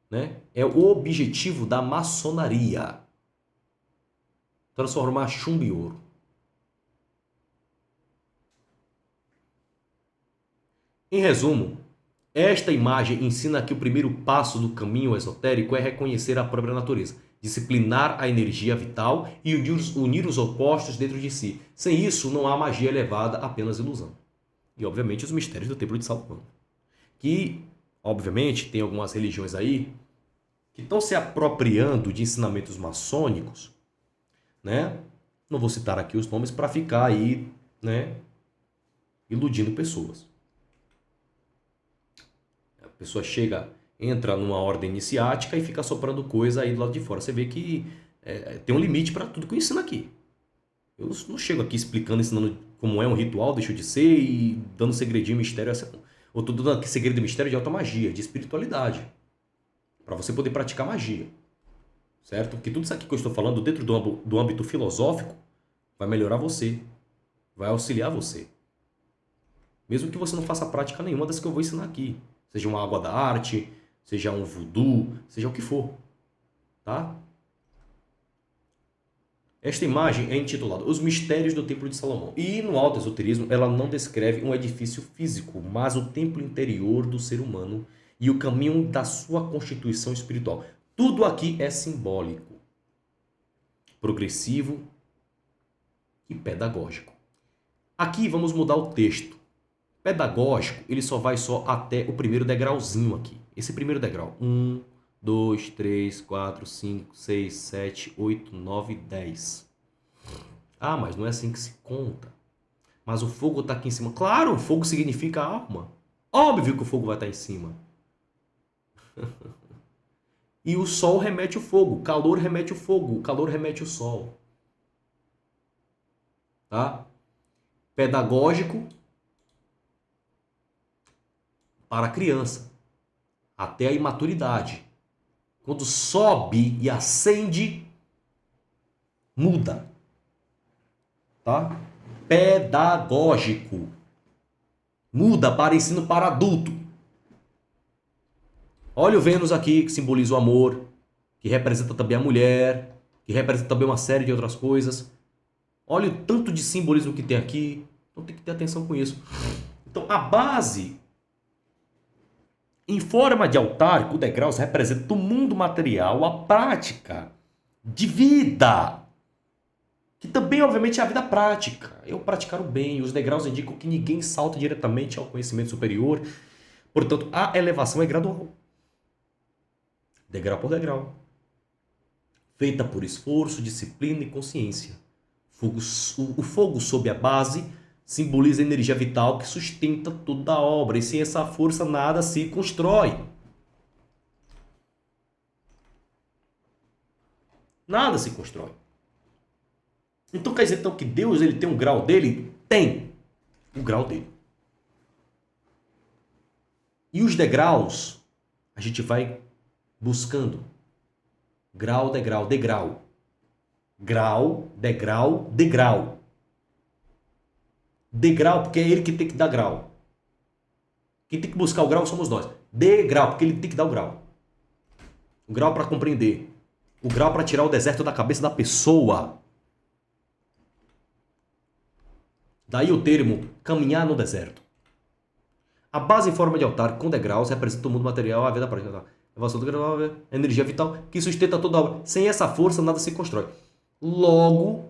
né, é o objetivo da maçonaria. Transformar chumbo em ouro. Em resumo, esta imagem ensina que o primeiro passo do caminho esotérico é reconhecer a própria natureza, disciplinar a energia vital e unir os opostos dentro de si. Sem isso, não há magia elevada, apenas ilusão. E, obviamente, os mistérios do Templo de Salomão. Que, obviamente, tem algumas religiões aí que estão se apropriando de ensinamentos maçônicos, né? Não vou citar aqui os nomes para ficar aí, né, iludindo pessoas. A pessoa entra numa ordem iniciática e fica soprando coisa aí do lado de fora. Você vê que tem um limite para tudo que eu ensino aqui. Eu não chego aqui ensinando como é um ritual, deixa de ser, e dando segredinho, mistério. Eu estou dando aqui segredo e mistério de alta magia, de espiritualidade. Para você poder praticar magia. Certo? Porque tudo isso aqui que eu estou falando dentro do âmbito filosófico vai melhorar você. Vai auxiliar você. Mesmo que você não faça prática nenhuma das que eu vou ensinar aqui. Seja uma água da arte, seja um voodoo, seja o que for. Tá? Esta imagem é intitulada Os Mistérios do Templo de Salomão. E no alto esoterismo ela não descreve um edifício físico, mas o templo interior do ser humano e o caminho da sua constituição espiritual. Tudo aqui é simbólico, progressivo e pedagógico. Aqui vamos mudar o texto. Pedagógico, ele só vai até o primeiro degrauzinho aqui. Esse primeiro degrau. 1, 2, 3, 4, 5, 6, 7, 8, 9, 10. Ah, mas não é assim que se conta. Mas o fogo está aqui em cima. Claro, o fogo significa alma. Óbvio que o fogo vai estar em cima. E o sol remete o fogo, o calor remete o fogo, o calor remete o sol. Tá? Pedagógico para a criança, até a imaturidade. Quando sobe e ascende, muda. Tá? Pedagógico. Muda para ensino para adulto. Olha o Vênus aqui, que simboliza o amor, que representa também a mulher, que representa também uma série de outras coisas. Olha o tanto de simbolismo que tem aqui. Então tem que ter atenção com isso. Então a base, em forma de altar, com degraus, representa o mundo material, a prática de vida. Que também, obviamente, é a vida prática. Eu praticar o bem. Os degraus indicam que ninguém salta diretamente ao conhecimento superior. Portanto, a elevação é gradual. Degrau por degrau. Feita por esforço, disciplina e consciência. O fogo sob a base simboliza a energia vital que sustenta toda a obra. E sem essa força nada se constrói. Nada se constrói. Então quer dizer então que Deus ele tem um grau dele? Tem o grau dele. E os degraus a gente vai buscando. Grau, degrau, degrau. Grau, degrau, degrau. Degrau porque é ele que tem que dar grau. Quem tem que buscar o grau somos nós. Degrau porque ele tem que dar o grau. O grau para compreender. O grau para tirar o deserto da cabeça da pessoa. Daí o termo caminhar no deserto. A base em forma de altar com degraus representa o mundo material, a vida prática. Elevação do grau, a energia vital que sustenta toda a obra. Sem essa força nada se constrói. Logo,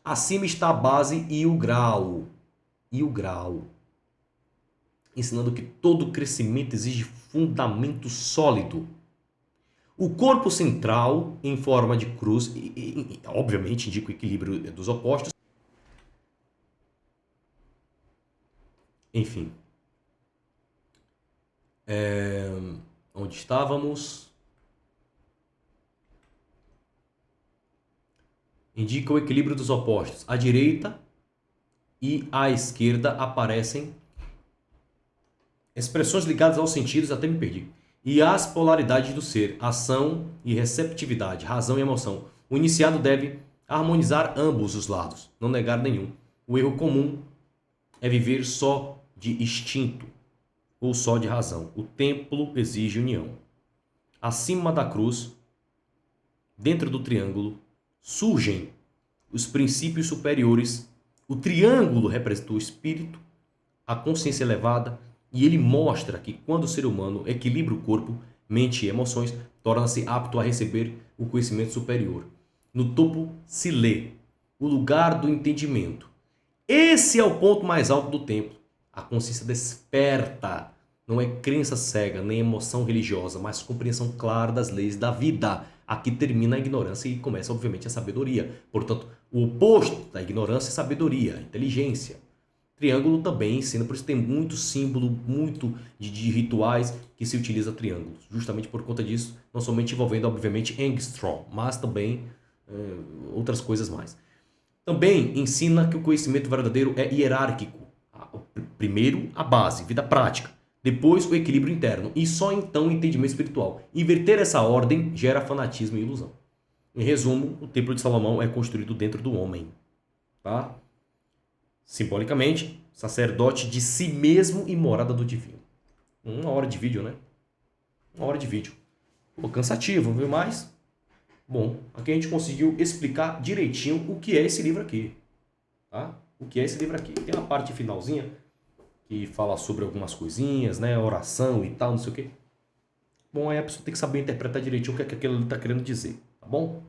acima está a base e o grau. E o grau. Ensinando que todo crescimento exige fundamento sólido. O corpo central, em forma de cruz, obviamente indica o equilíbrio dos opostos. Enfim. Onde estávamos? Indica o equilíbrio dos opostos. À direita e à esquerda aparecem expressões ligadas aos sentidos, até me perdi. E as polaridades do ser, ação e receptividade, razão e emoção. O iniciado deve harmonizar ambos os lados, não negar nenhum. O erro comum é viver só de instinto ou só de razão. O templo exige união. Acima da cruz, dentro do triângulo, surgem os princípios superiores. O triângulo representa o espírito, a consciência elevada, e ele mostra que quando o ser humano equilibra o corpo, mente e emoções, torna-se apto a receber o conhecimento superior. No topo se lê o lugar do entendimento. Esse é o ponto mais alto do templo. A consciência desperta. Não é crença cega, nem emoção religiosa, mas compreensão clara das leis da vida. Aqui termina a ignorância e começa, obviamente, a sabedoria. Portanto, o oposto da ignorância é sabedoria, inteligência. Triângulo também ensina, por isso tem muito símbolo, muito de rituais que se utiliza triângulos. Justamente por conta disso, não somente envolvendo, obviamente, Engstrom, mas também outras coisas mais. Também ensina que o conhecimento verdadeiro é hierárquico. Primeiro, a base, vida prática. Depois, o equilíbrio interno. E só então o entendimento espiritual. Inverter essa ordem gera fanatismo e ilusão. Em resumo, o Templo de Salomão é construído dentro do homem. Tá? Simbolicamente, sacerdote de si mesmo e morada do divino. 1 hora de vídeo, né? 1 hora de vídeo. Pô, cansativo, viu? Mas, bom, aqui a gente conseguiu explicar direitinho o que é esse livro aqui. Tá? O que é esse livro aqui. Tem uma parte finalzinha que fala sobre algumas coisinhas, né? Oração e tal, não sei o quê. Bom, aí a pessoa tem que saber interpretar direitinho o que é que aquilo está querendo dizer, tá bom?